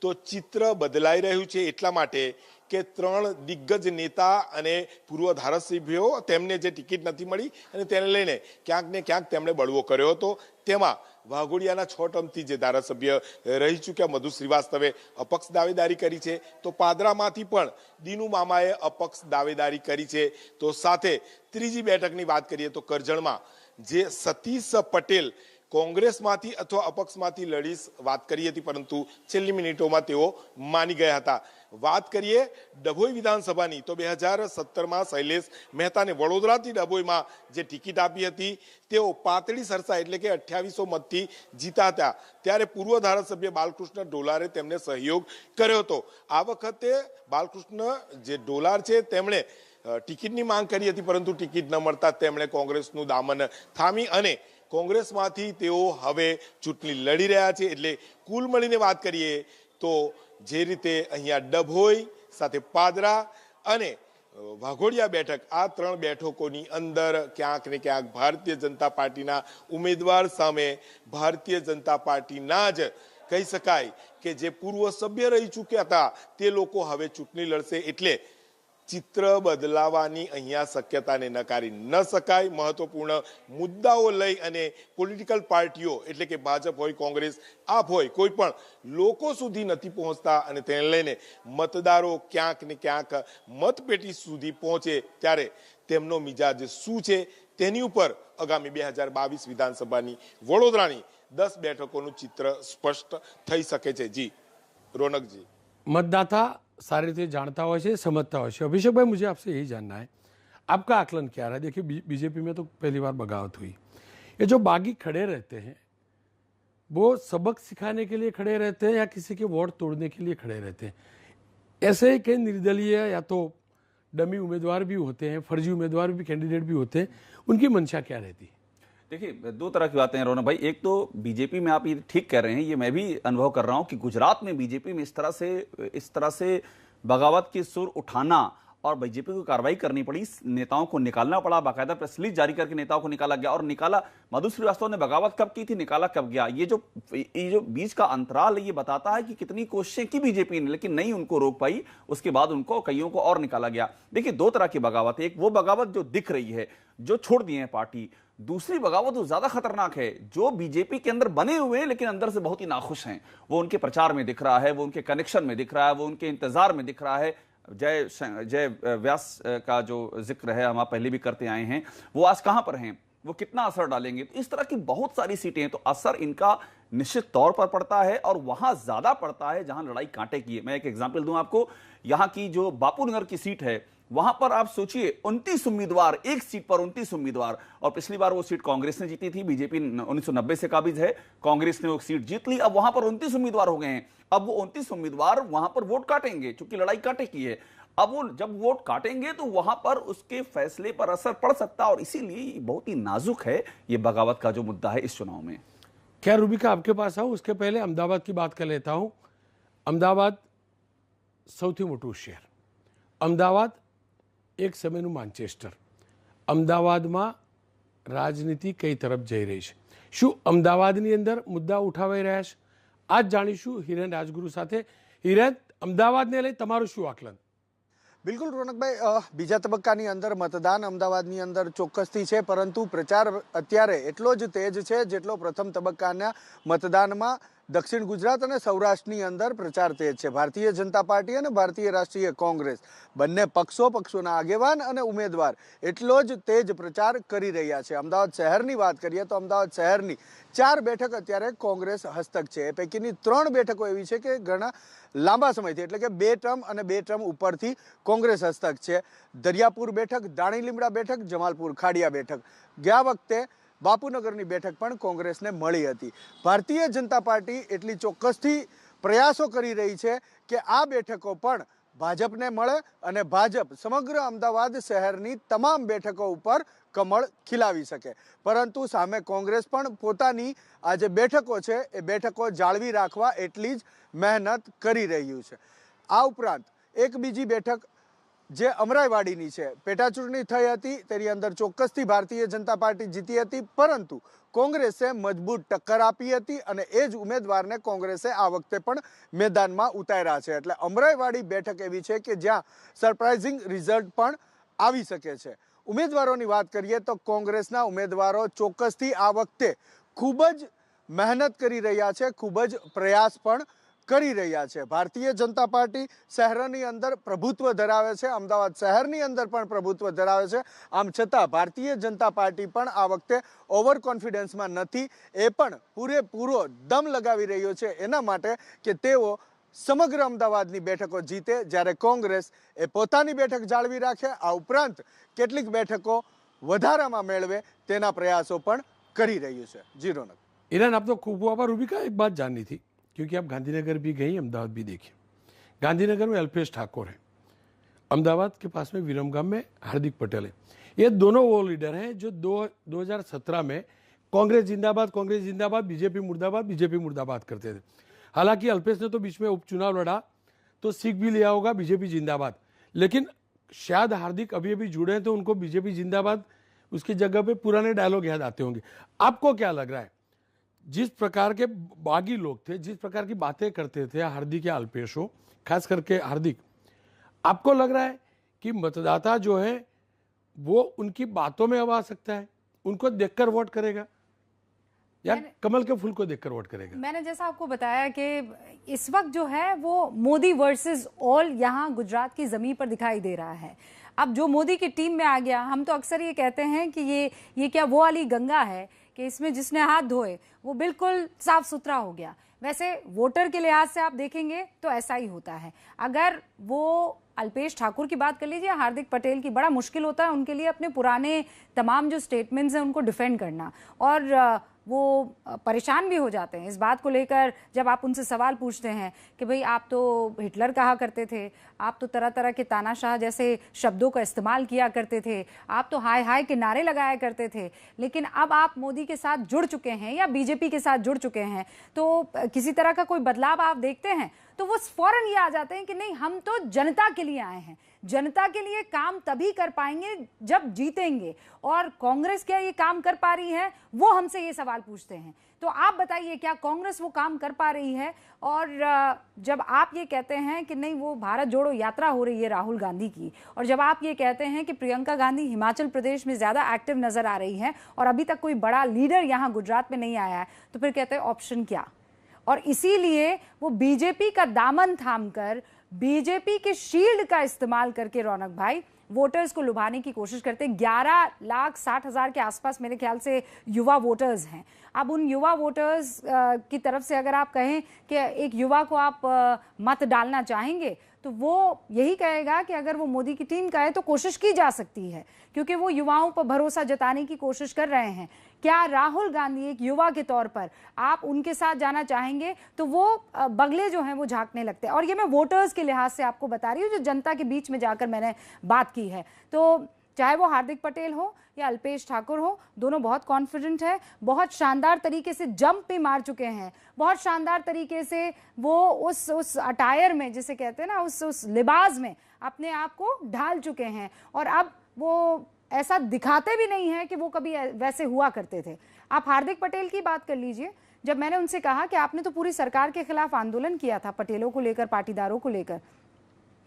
તો ચિત્ર બદલાઈ રહ્યું છે, એટલા માટે કે 3 દિગ્ગજ નેતા અને પૂર્વ ધારાસભ્યો તેમને જે ટિકિટ નથી મળી અને તેને લઈને ક્યાંક ને ક્યાંક તેમણે બળવો કર્યો હતો। તેમાં વાઘોડિયાના 6 ટર્મથી જે ધારાસભ્ય રહી ચૂક્યા મધુ શ્રીવાસ્તવે અપક્ષ દાવેદારી કરી છે, તો પાદરામાંથી પણ દીનુ મામાએ અપક્ષ દાવેદારી કરી છે। તો સાથે ત્રીજી બેઠકની વાત કરીએ તો કરજણમાં જે સતીશ પટેલ કોંગ્રેસમાંથી અથવા અપક્ષમાંથી લડીશ વાત કરી હતી, પરંતુ છેલ્લી મિનિટોમાં તેઓ માની ગયા હતા। વાત કરીએ ડભોઈ વિધાનસભાની તો 2017માં શૈલેષ મહેતાને વડોદરાથી ડભોઈમાં જે ટિકિટ આપી હતી તેઓ પાતળી સરસા એટલે કે 2800 મતથી જીતા હતા। ત્યારે પૂર્વ ધારાસભ્ય બાલકૃષ્ણ ડોલારે તેમને સહયોગ કર્યો હતો। આ વખતે બાલકૃષ્ણ જે ડોલાર છે તેમણે ટિકિટની માંગ કરી હતી, પરંતુ ટિકિટ ન મળતા તેમણે કોંગ્રેસનું દામન થામી અને કોંગ્રેસમાંથી તેઓ હવે ચૂંટણી લડી રહ્યા છે। એટલે કુલ મળીને વાત કરીએ તો જે રીતે અહીંયા ડભોઈ સાથે પાદરા અને વાઘોડિયા બેઠક, આ 3 બેઠકોની અંદર ક્યાંક ને ક્યાંક ભારતીય જનતા પાર્ટીના ઉમેદવાર સામે ભારતીય જનતા પાર્ટીના જ કહી શકાય કે જે પૂર્વ સભ્ય રહી ચૂક્યા હતા તે લોકો હવે ચૂંટણી લડશે। એટલે ચિત્ર બદલાવાની અહીંયા શક્યતાને નકારી ન શકાય। મહત્વપૂર્ણ મુદ્દાઓ લઈ અને પોલિટિકલ પાર્ટીઓ એટલે કે ભાજપ હોય, કોંગ્રેસ, આપ હોય, કોઈ પણ લોકો સુધી નથી પહોંચતા અને તેને લઈને મતદારો ક્યાંક ને ક્યાંક મતપેટી સુધી પહોંચે ત્યારે તેમનો મિજાજ શું છે તેની ઉપર આગામી 2022 વિધાનસભાની વડોદરાની 10 બેઠકોનું ચિત્ર સ્પષ્ટ થઈ શકે છે। જી रौनक जी, मतदाता सारी रीते जानता हो, समझता हो। अभिषेक भाई, मुझे आपसे यही जानना है, आपका आकलन क्या रहा है? देखिए, बीजेपी में तो पहली बार बगावत हुई। ये जो बागी खड़े रहते हैं वो सबक सिखाने के लिए खड़े रहते हैं या किसी के वोट तोड़ने के लिए खड़े रहते हैं? ऐसे ही कई निर्दलीय या तो डमी उम्मीदवार भी होते हैं, फर्जी उम्मीदवार भी, कैंडिडेट भी होते हैं, उनकी मंशा क्या रहती है? देखिए, 2 तरह की बातें हैं रौनक भाई। एक तो बीजेपी में आप ये ठीक कह रहे हैं, ये मैं भी अनुभव कर रहा हूं कि गुजरात में बीजेपी में इस तरह से बगावत की सुर उठाना और बीजेपी को कार्रवाई करनी पड़ी, नेताओं को निकालना पड़ा, बाकायदा प्रेस रिलीज जारी करके नेताओं को निकाला गया। और निकाला, मधु श्रीवास्तव ने बगावत कब की थी, निकाला कब गया, ये जो बीच का अंतराल है ये बताता है कि कितनी कोशिशें की बीजेपी ने, लेकिन नहीं उनको रोक पाई। उसके बाद उनको कईयों को और निकाला गया। देखिए, दो तरह की बगावत है, एक वो बगावत जो दिख रही है, जो छोड़ दिए हैं पार्टी, दूसरी बगावत वो ज्यादा खतरनाक है, जो बीजेपी के अंदर बने हुए हैं लेकिन अंदर से बहुत ही नाखुश हैं। वो उनके प्रचार में दिख रहा है, वो उनके कनेक्शन में दिख रहा है, वो उनके इंतजार में दिख रहा है। जय व्यास का जो जिक्र है हम आप पहले भी करते आए हैं, वो आज कहां पर हैं, वो कितना असर डालेंगे। तो इस तरह की बहुत सारी सीटें हैं, तो असर इनका निश्चित तौर पर पड़ता है और वहां ज्यादा पड़ता है जहां लड़ाई कांटे की है। मैं एक एग्जांपल दूं आपको, यहां की जो बापू नगर की सीट है, वहां पर आप सोचिए 29 उम्मीदवार, एक सीट पर 29 उम्मीदवार। और पिछली बार वो सीट कांग्रेस ने जीती थी, बीजेपी 1990 से काबिज है, कांग्रेस ने वो सीट जीत ली। अब वहां पर 29 उम्मीदवार हो गए हैं। अब वो 29 उम्मीदवार वहां पर वोट काटेंगे, क्योंकि लड़ाई कांटे की है। अब वो जब वोट काटेंगे तो वहां पर उसके फैसले पर असर पड़ सकता है, और इसीलिए बहुत ही नाजुक है ये बगावत का जो मुद्दा है इस चुनाव में। क्या रूबिका आपके पास आऊं, उसके पहले अहमदाबाद की बात कर लेता हूं। अहमदाबाद સૌથી મોટું શહેર, અમદાવાદ એક સમયનું માન્ચેસ્ટર। અમદાવાદમાં રાજનીતિ કઈ તરફ જઈ રહી છે, શું અમદાવાદની અંદર મુદ્દા ઉઠાવાઈ રહ્યા છે, આજ જાણીશું હિરેન રાજગુરુ સાથે। હિરેન, અમદાવાદને લઈ તમારું શું આકલન? બિલકુલ રોનકભાઈ, બીજા તબક્કાની અંદર મતદાન અમદાવાદની અંદર ચોક્કસથી છે, પરંતુ પ્રચાર અત્યારે એટલો જ તેજ છે જેટલો પ્રથમ તબક્કાના મતદાનમાં દક્ષિણ ગુજરાત અને સૌરાષ્ટ્રની અંદર પ્રચાર તેજ છે। ભારતીય જનતા પાર્ટી અને ભારતીય રાષ્ટ્રીય કોંગ્રેસ બંને પક્ષોના આગેવાન અને ઉમેદવાર એટલો જ તેજ પ્રચાર કરી રહ્યા છે। અમદાવાદ શહેરની વાત કરીએ તો અમદાવાદ શહેરની 4 બેઠક અત્યારે કોંગ્રેસ હસ્તક છે। એ પૈકીની 3 બેઠકો એવી છે કે ઘણા લાંબા સમયથી, એટલે કે 2 ટર્મ અને 2 ટર્મ ઉપરથી કોંગ્રેસ હસ્તક છે। દરિયાપુર બેઠક, દાણી લીમડા બેઠક, જમાલપુર ખાડિયા બેઠક। ગયા વખતે બાપુનગરની બેઠક પણ કોંગ્રેસને મળી હતી। ભારતીય જનતા પાર્ટી એટલી ચોક્કસથી પ્રયાસો કરી રહી છે કે આ બેઠકો પણ ભાજપને મળે અને ભાજપ સમગ્ર અમદાવાદ શહેરની તમામ બેઠકો ઉપર કમળ ખીલાવી શકે। પરંતુ સામે કોંગ્રેસ પણ પોતાની આ જે બેઠકો છે એ બેઠકો જાળવી રાખવા એટલી જ મહેનત કરી રહ્યું છે। આ ઉપરાંત એક બીજી બેઠક જે અમરાઈવાડીની છે, પેટા ચૂંટણી થઈ હતી, તેની અંદર ચોક્કસથી ભારતીય જનતા પાર્ટી જીતી હતી, પરંતુ કોંગ્રેસે મજબૂત ટક્કર આપી હતી અને એ જ ઉમેદવારને કોંગ્રેસે આ વખતે પણ મેદાનમાં ઉતાર્યા છે। એટલે અમરાઈવાડી બેઠક એવી છે કે જ્યાં સરપ્રાઇઝિંગ રિઝલ્ટ પણ આવી શકે છે। ઉમેદવારોની વાત કરીએ તો કોંગ્રેસના ઉમેદવારો ચોક્કસથી આ વખતે ખૂબ જ મહેનત કરી રહ્યા છે, ખૂબ જ પ્રયાસ પણ કરી રહ્યા છે। ભારતીય જનતા પાર્ટી શહેરોની અંદર પ્રભુત્વ ધરાવે છે, અમદાવાદ શહેરની અંદર પણ પ્રભુત્વ ધરાવે છે। આમ છતાં ભારતીય જનતા પાર્ટી પણ આ વખતે ઓવર કોન્ફિડન્સમાં નથી, એ પણ પૂરેપૂરો દમ લગાવી રહ્યો છે એના માટે કે તેઓ સમગ્ર અમદાવાદની બેઠકો જીતે, જ્યારે કોંગ્રેસ એ પોતાની બેઠક જાળવી રાખે, આ ઉપરાંત કેટલીક બેઠકો વધારામાં મેળવે તેના પ્રયાસો પણ કરી રહ્યું છે। જી રોનક। હિરેન, આપનો ખૂબ આભાર। રૂबिका, एक बात जाननी थी, क्योंकि आप गांधीनगर भी गई, अहमदाबाद भी देखिए। गांधीनगर में अल्पेश ठाकुर है, अहमदाबाद के पास में विरमगाम में हार्दिक पटेल है। ये दोनों वो लीडर हैं जो 2017 में कांग्रेस जिंदाबाद, बीजेपी मुर्दाबाद करते थे। हालांकि अल्पेश ने तो बीच में उपचुनाव लड़ा तो सीख भी लिया होगा बीजेपी जिंदाबाद, लेकिन शायद हार्दिक अभी अभी जुड़े हैं तो उनको बीजेपी जिंदाबाद उसकी जगह पे पुराने डायलॉग याद आते होंगे। आपको क्या लग रहा है, जिस प्रकार के बागी लोग थे, जिस प्रकार की बातें करते थे हार्दिक या अल्पेश हो, खास करके हार्दिक, आपको लग रहा है कि मतदाता जो है वो उनकी बातों में अब आ सकता है, उनको देखकर वोट करेगा या कमल के फूल को देखकर वोट करेगा? मैंने जैसा आपको बताया कि इस वक्त जो है वो मोदी वर्सेस ऑल यहाँ गुजरात की जमीन पर दिखाई दे रहा है। अब जो मोदी की टीम में आ गया, हम तो अक्सर ये कहते हैं कि ये क्या वो वाली गंगा है कि इसमें जिसने हाथ धोए वो बिल्कुल साफ सुथरा हो गया। वैसे वोटर के लिहाज से आप देखेंगे तो ऐसा ही होता है। अगर वो अल्पेश ठाकुर की बात कर लीजिए, हार्दिक पटेल की, बड़ा मुश्किल होता है उनके लिए अपने पुराने तमाम जो स्टेटमेंट्स हैं उनको डिफेंड करना, और वो परेशान भी हो जाते हैं इस बात को लेकर जब आप उनसे सवाल पूछते हैं कि भाई आप तो हिटलर कहा करते थे, आप तो तरह तरह के तानाशाह जैसे शब्दों का इस्तेमाल किया करते थे, आप तो हाय हाय के नारे लगाया करते थे, लेकिन अब आप मोदी के साथ जुड़ चुके हैं या बीजेपी के साथ जुड़ चुके हैं तो किसी तरह का कोई बदलाव आप देखते हैं? तो वो फौरन ये आ जाते हैं कि नहीं, हम तो जनता के लिए आए हैं, जनता के लिए काम तभी कर पाएंगे जब जीतेंगे। और कांग्रेस क्या ये काम कर पा रही है, वो हमसे ये सवाल पूछते हैं। तो आप बताइए, क्या कांग्रेस वो काम कर पा रही है? और जब आप ये कहते हैं कि नहीं, वो भारत जोड़ो यात्रा हो रही है राहुल गांधी की, और जब आप ये कहते हैं कि प्रियंका गांधी हिमाचल प्रदेश में ज्यादा एक्टिव नजर आ रही है और अभी तक कोई बड़ा लीडर यहाँ गुजरात में नहीं आया है, तो फिर कहते हैं ऑप्शन क्या? और इसीलिए वो बीजेपी का दामन थामकर, बीजेपी के शील्ड का इस्तेमाल करके रौनक भाई वोटर्स को लुभाने की कोशिश करते हैं। 11,60,000 के आसपास मेरे ख्याल से युवा वोटर्स हैं। अब उन युवा वोटर्स की तरफ से अगर आप कहें कि एक युवा को आप मत डालना चाहेंगे, तो वो यही कहेगा कि अगर वो मोदी की टीम का है तो कोशिश की जा सकती है, क्योंकि वो युवाओं पर भरोसा जताने की कोशिश कर रहे हैं। क्या राहुल गांधी एक युवा के तौर पर आप उनके साथ जाना चाहेंगे? तो वो बगले जो हैं वो झांकने लगते हैं। और ये मैं वोटर्स के लिहाज से आपको बता रही हूँ, जो जनता के बीच में जाकर मैंने बात की है। तो चाहे वो हार्दिक पटेल हो या अल्पेश ठाकुर हो, दोनों बहुत कॉन्फिडेंट है, बहुत शानदार तरीके से जंप भी मार चुके हैं, बहुत शानदार तरीके से वो उस अटायर में, जिसे कहते हैं ना, उस लिबास में अपने आप को ढाल चुके हैं। और अब वो ऐसा दिखाते भी नहीं है कि वो कभी वैसे हुआ करते थे। आप हार्दिक पटेल की बात कर लीजिए। जब मैंने उनसे कहा कि आपने तो पूरी सरकार के खिलाफ आंदोलन किया था, पटेलों को लेकर, पाटीदारों को लेकर,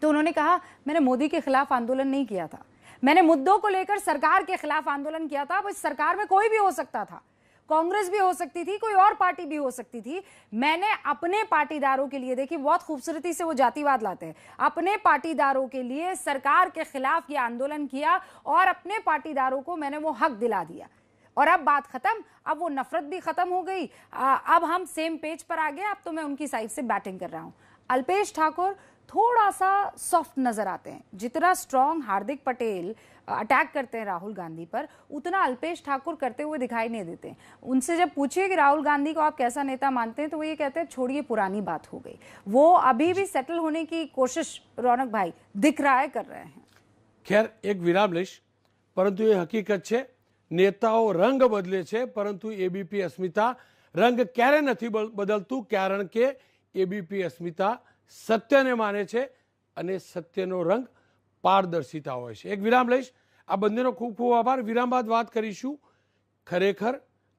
तो उन्होंने कहा मैंने मोदी के खिलाफ आंदोलन नहीं किया था, मैंने मुद्दों को लेकर सरकार के खिलाफ आंदोलन किया था। अब इस सरकार में कोई भी हो सकता था, कांग्रेस भी हो सकती थी, कोई और पार्टी भी हो सकती थी। मैंने अपने पाटीदारों के लिए, देखिए बहुत खूबसूरती से वो जातिवाद लाते हैं, अपने पाटीदारों के लिए सरकार के खिलाफ ये आंदोलन किया और अपने पाटीदारों को मैंने वो हक दिला दिया। और अब बात खत्म, अब वो नफरत भी खत्म हो गई, अब हम सेम पेज पर आ गए। अब तो मैं उनकी साइड से बैटिंग कर रहा हूं। अल्पेश ठाकुर थोड़ा सा सॉफ्ट नजर आते हैं। जितना स्ट्रॉन्ग हार्दिक पटेल अटैक करते हैं राहुल गांधी पर, उतना अल्पेश ठाकुर करते हुए दिखाई नहीं देते। उनसे जब पूछिए कि राहुल गांधी को आप कैसा नेता मानते हैं, तो वो ये कहते हैं छोड़िए पुरानी बात हो गई। वो अभी भी सेटल होने की कोशिश, रौनक भाई, दिख रहा है, कर रहे हैं। ખેર એક વિરામ લઈશ, પરંતુ એ હકીકત છે નેતાઓ રંગ બદલે છે, પરંતુ એબીપી અસ્મિતા રંગ ક્યારે નથી બદલતું, કારણ કે એબીપી અસ્મિતા સત્યને માને છે અને સત્યનો રંગ પારદર્શિતા હોય છે। એક વિરામ લઈશ, આ બંનેનો ખૂબ ખૂબ આભાર। વિરામ બાદ વાત કરીશું ખરેખર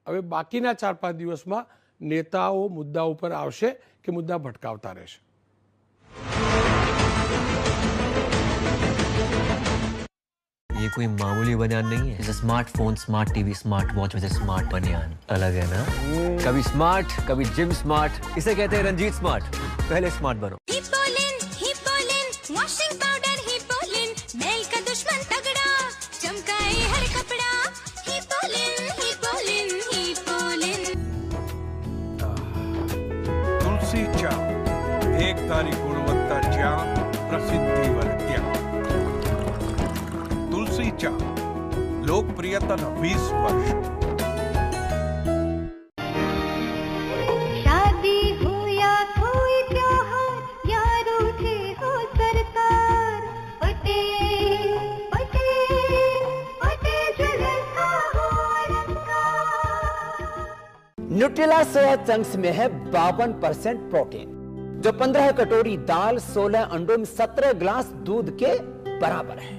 હવે બાકીના 4-5 દિવસમાં નેતાઓ મુદ્દા ઉપર આવશે કે મુદ્દા ભટકાવતા રહેશે। ये कोई मामूली बनियान नहीं है। जैसे smartphone, smart TV, smart watch में स्मार्ट बनियान अलग है ना। कभी स्मार्ट, कभी जिम स्मार्ट, इसे कहते हैं रंजीत स्मार्ट। पहले स्मार्ट बनो। हिपोलिन वॉशिंग पाउडर, हिपोलिन मैल का दुश्मन तगड़ा, चमकाए हर कपड़ा। हिपोलिन हिपोलिन हिपोलिन। तुलसी चा एक तारी गुणवत्ता चा, प्रसिद्धीवर त्या। तुलसी चा लोकप्रियता 20 वर्ष। शादी हो या कोई त्योहार, यारों से हो सरकार, पटेल पटेल पटेल जलसा हो अलंकार। न्यूट्रेला सोया चंक्स में है 52% प्रोटीन, जो 15 कटोरी दाल, 16 अंडों में 17 गिलास दूध के बराबर है।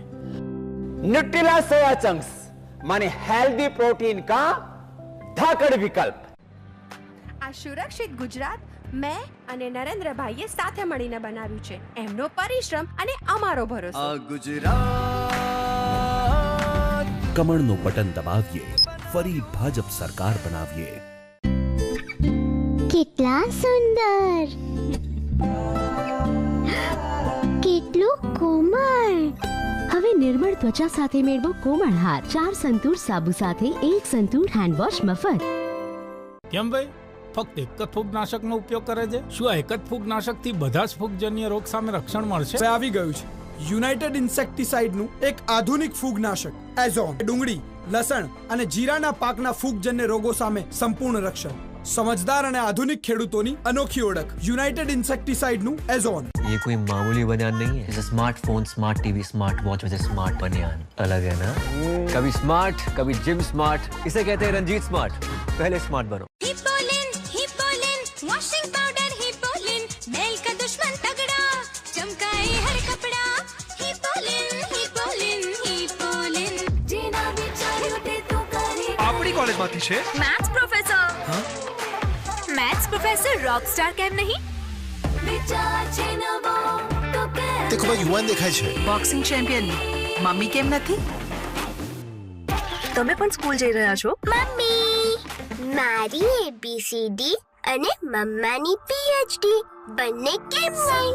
न्यूट्रेला सोया चंक्स माने हेल्दी प्रोटीन का धाकड़ विकल्प। આ સુરક્ષિત ગુજરાત મેં અને નરેન્દ્રભાઈએ સાથે મળીને બનાવ્યું છે। એમનો પરિશ્રમ અને અમારો ભરોસો। ગુજરાત કમળનું બટન દબાવીએ, ફરી ભાજપ સરકાર બનાવીએ। કેટલા સુંદર, કેટલું કોમળ। હવે નિર્મળ ત્વચા સાથે મેળવો કોમળ હાર। 4 સંતૂર સાબુ સાથે 1 સંતૂર હેન્ડ વોશ મફત। કેમ ભાઈ, ફક્ત એક જ ફૂગનાશકનો ઉપયોગ કરે છે? શું આ એક જ ફૂગનાશકથી બધા જ ફૂગજન્ય રોગ સામે રક્ષણ મળશે? આવી ગયું છે યુનાઇટેડ ઇન્સેક્ટિસાઇડનું એક આધુનિક ફૂગનાશક એઝોન। ડુંગળી, લસણ અને જીરાના પાકના ફૂગજન્ય રોગો સામે સંપૂર્ણ રક્ષણ। समझदार અને આધુનિક ખેડૂતોની અનોખી ઓળખ યુનાઇટેડ ઇન્સેક્ટિસાઇડનું એઝોન। ये कोई मामूली बनियान नहीं है। जैसे smartphone, smart TV, smart watch में स्मार्ट बनियान अलग है ना। कभी स्मार्ट, कभी जिम स्मार्ट, इसे कहते हैं रंजीत स्मार्ट। पहले स्मार्ट बनो। हिपोलिन हिपोलिन वॉशिंग पाउडर, हिपोलिन मैल का दुश्मन કોલેજમાંથી છે? Maths professor. Maths professor Rockstar કેમ નહીં? વિચાર છે નવો તો કે તે ખૂબ જ યુવાન દેખાય છે. બોક્સિંગ ચેમ્પિયન મમ્મી કેમ નથી? તમે પણ સ્કૂલ જઈ રહ્યા છો? મમ્મી મારી ABCD અને મમ્માની PhD બંને કેમ નહીં?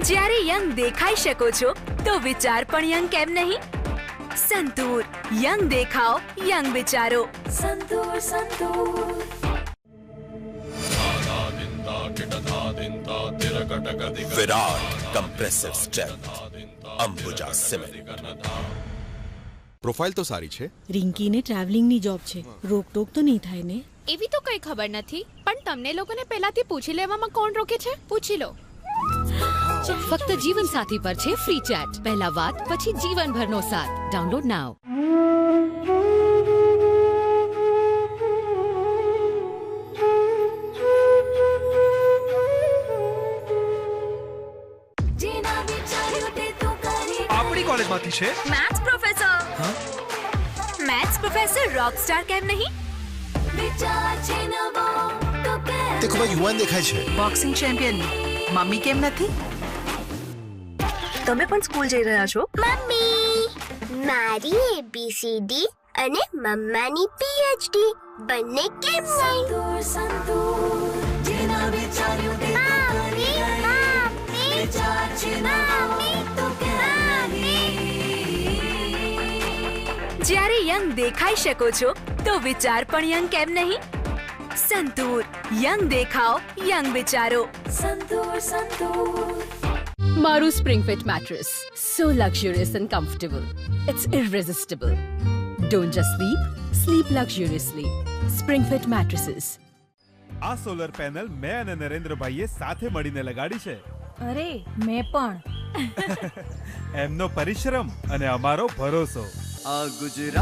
જ્યારે યંગ દેખાઈ શકો છો તો વિચાર પણ યંગ કેમ નહીં? સંતૂર યંગ દેખાઓ યંગ વિચારો. Santoor. Virat compressive strength Ambuja cement. Profile તો સારી છે. રિંકીને ટ્રાવેલિંગની જોબ છે, રોકટોક તો નહીં થાય ને? એવી તો કઈ ખબર નથી, પણ તમને લોકોને પહેલાથી પૂછી લેવામાં કોણ રોકે છે? પૂછી લો. ફક્ત જીવન સાથી પર છે ફ્રી ચેટ. પહેલા વાત પછી જીવનભરનો સાથ. ડાઉનલોડ નાઉ. આપણી કોલેજમાંથી છે? Maths professor. Maths professor Rockstar કેમ નહીં? વિચાર છે નવો તો કે તે ખૂબ જ યુવાન દેખાય છે. બોક્સિંગ ચેમ્પિયન મમ્મી કેમ નથી? તમે પણ સ્કૂલ જઈ રહ્યા છો? મમ્મી મારી ABCD અને મમ્માની PhD બંને કેમ નહીં? જ્યારે યંગ દેખાઈ શકો છો તો વિચાર પણ યંગ કેમ નહીં? સંતૂર યંગ દેખાઓ યંગ વિચારો. સંતૂર. મારું spring fit mattress so luxurious and comfortable. It's irresistible. Don't just sleep luxuriously. Spring Fit mattresses. આ સોલર પેનલ મેં અને નરેન્દ્રભાઈએ સાથે મળીને લગાડી છે. અરે મેં પણ. એમનો પરિશ્રમ અને અમારો ભરોસો. આ ગુજરાત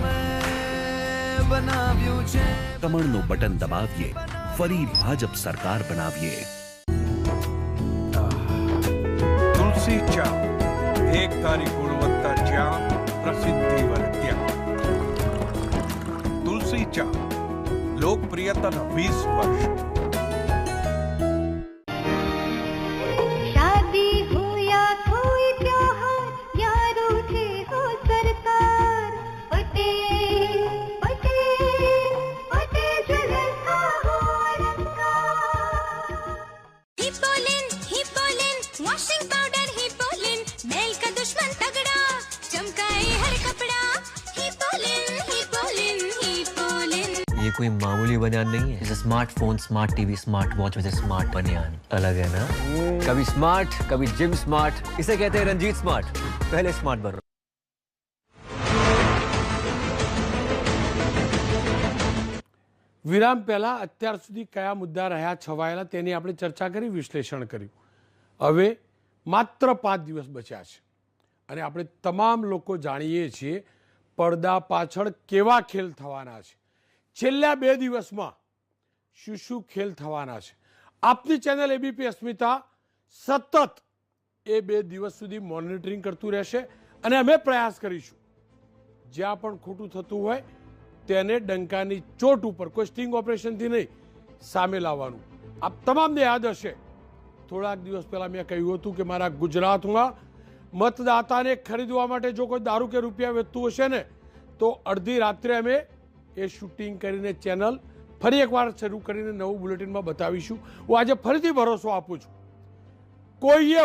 મેં બનાવ્યું છે. કમળનું બટન દબાવીએ, ફરી ભાજપ સરકાર બનાવીએ. તુલસી ચા, એકતાની ગુણવત્તા જ્યાં, પ્રસિદ્ધિ વર્ત્યા. તુલસી ચા લોકપ્રિયતાના 20 વર્ષ. शादी हो या कोई त्योहार यारों से हो सरकार पटेल पटेल पटेल जलसा हो हिपोलिन हिपोलिन वॉशिंग पाउडर हिपोलिन मैल का दुश्मन तगड़ा चमकाए हर कपड़ा हिपोलिन हिपोलिन हिपोलिन. ये कोई मामूली बनियान नहीं है. जैसे smartphone, smart TV, smart watch में स्मार्ट बनियान. अलग है ना? कभी स्मार्ट, कभी जिम स्मार्ट. इसे कहते हैं रंजीत स्मार्ट. पहले स्मार्ट बन रहा. વિરામ પહેલા અત્યાર સુધી કયા મુદ્દા રહ્યા છવાયેલા તેની આપણે ચર્ચા કરી, વિશ્લેષણ કર્યું. હવે માત્ર 5 દિવસ બચ્યા છે અને આપણે તમામ લોકો જાણીએ છીએ પડદા પાછળ કેવા ખેલ થવાના છે. છેલ્લા 2 દિવસમાં શું ખેલ થવાના છે આપની ચેનલ એબીપી અસ્મિતા સતત એ 2 દિવસ સુધી મોનિટરિંગ કરતું રહેશે અને અમે પ્રયાસ કરીશું જ્યાં પણ ખોટું થતું હોય તેને ડંકાની ચોટ ઉપર, કોઈ સ્ટિંગ ઓપરેશનથી નહીં, સામે લાવવાનું. આપ તમામને યાદ હશે થોડાક દિવસ પહેલાં મેં કહ્યું હતું કે મારા ગુજરાતમાં મતદાતાને ખરીદવા માટે જો કોઈ દારૂ કે રૂપિયા વેચતું હશે ને તો અડધી રાત્રે અમે એ શૂટિંગ કરીને ચેનલ ફરી એકવાર શરૂ કરીને નવું બુલેટિનમાં બતાવીશું. હું આજે ફરીથી ભરોસો આપું છું કોઈએ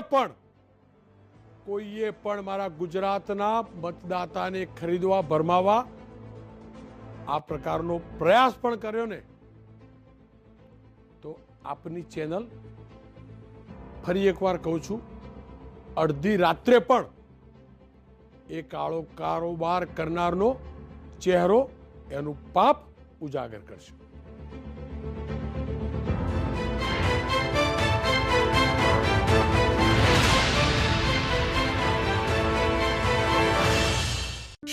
પણ મારા ગુજરાતના મતદાતાને ખરીદવા, ભરમાવા આ પ્રકારનો પ્રયાસ પણ કર્યો ને તો આપની ચેનલ ફરી એકવાર કહું છું અડધી રાત્રે પણ એ કાળો કારોબાર કરનારનો ચહેરો એનું પાપ ઉજાગર કરશે.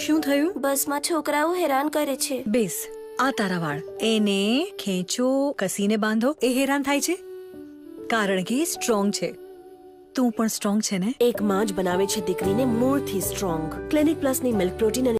શું થયું? બસમાં છોકરાઓ હેરાન કરે છે. બેસ, આ તારા વાળ એને ખેંચો, કસીને બાંધો. એ હેરાન થાય છે કારણ કે સ્ટ્રોંગ છે. તું પણ સ્ટ્રોંગ છે ને? એક માં જ બનાવે છે દીકરીને મૂળથી સ્ટ્રોંગ. ક્લિનિક પ્લસની મિલ્ક પ્રોટીન અને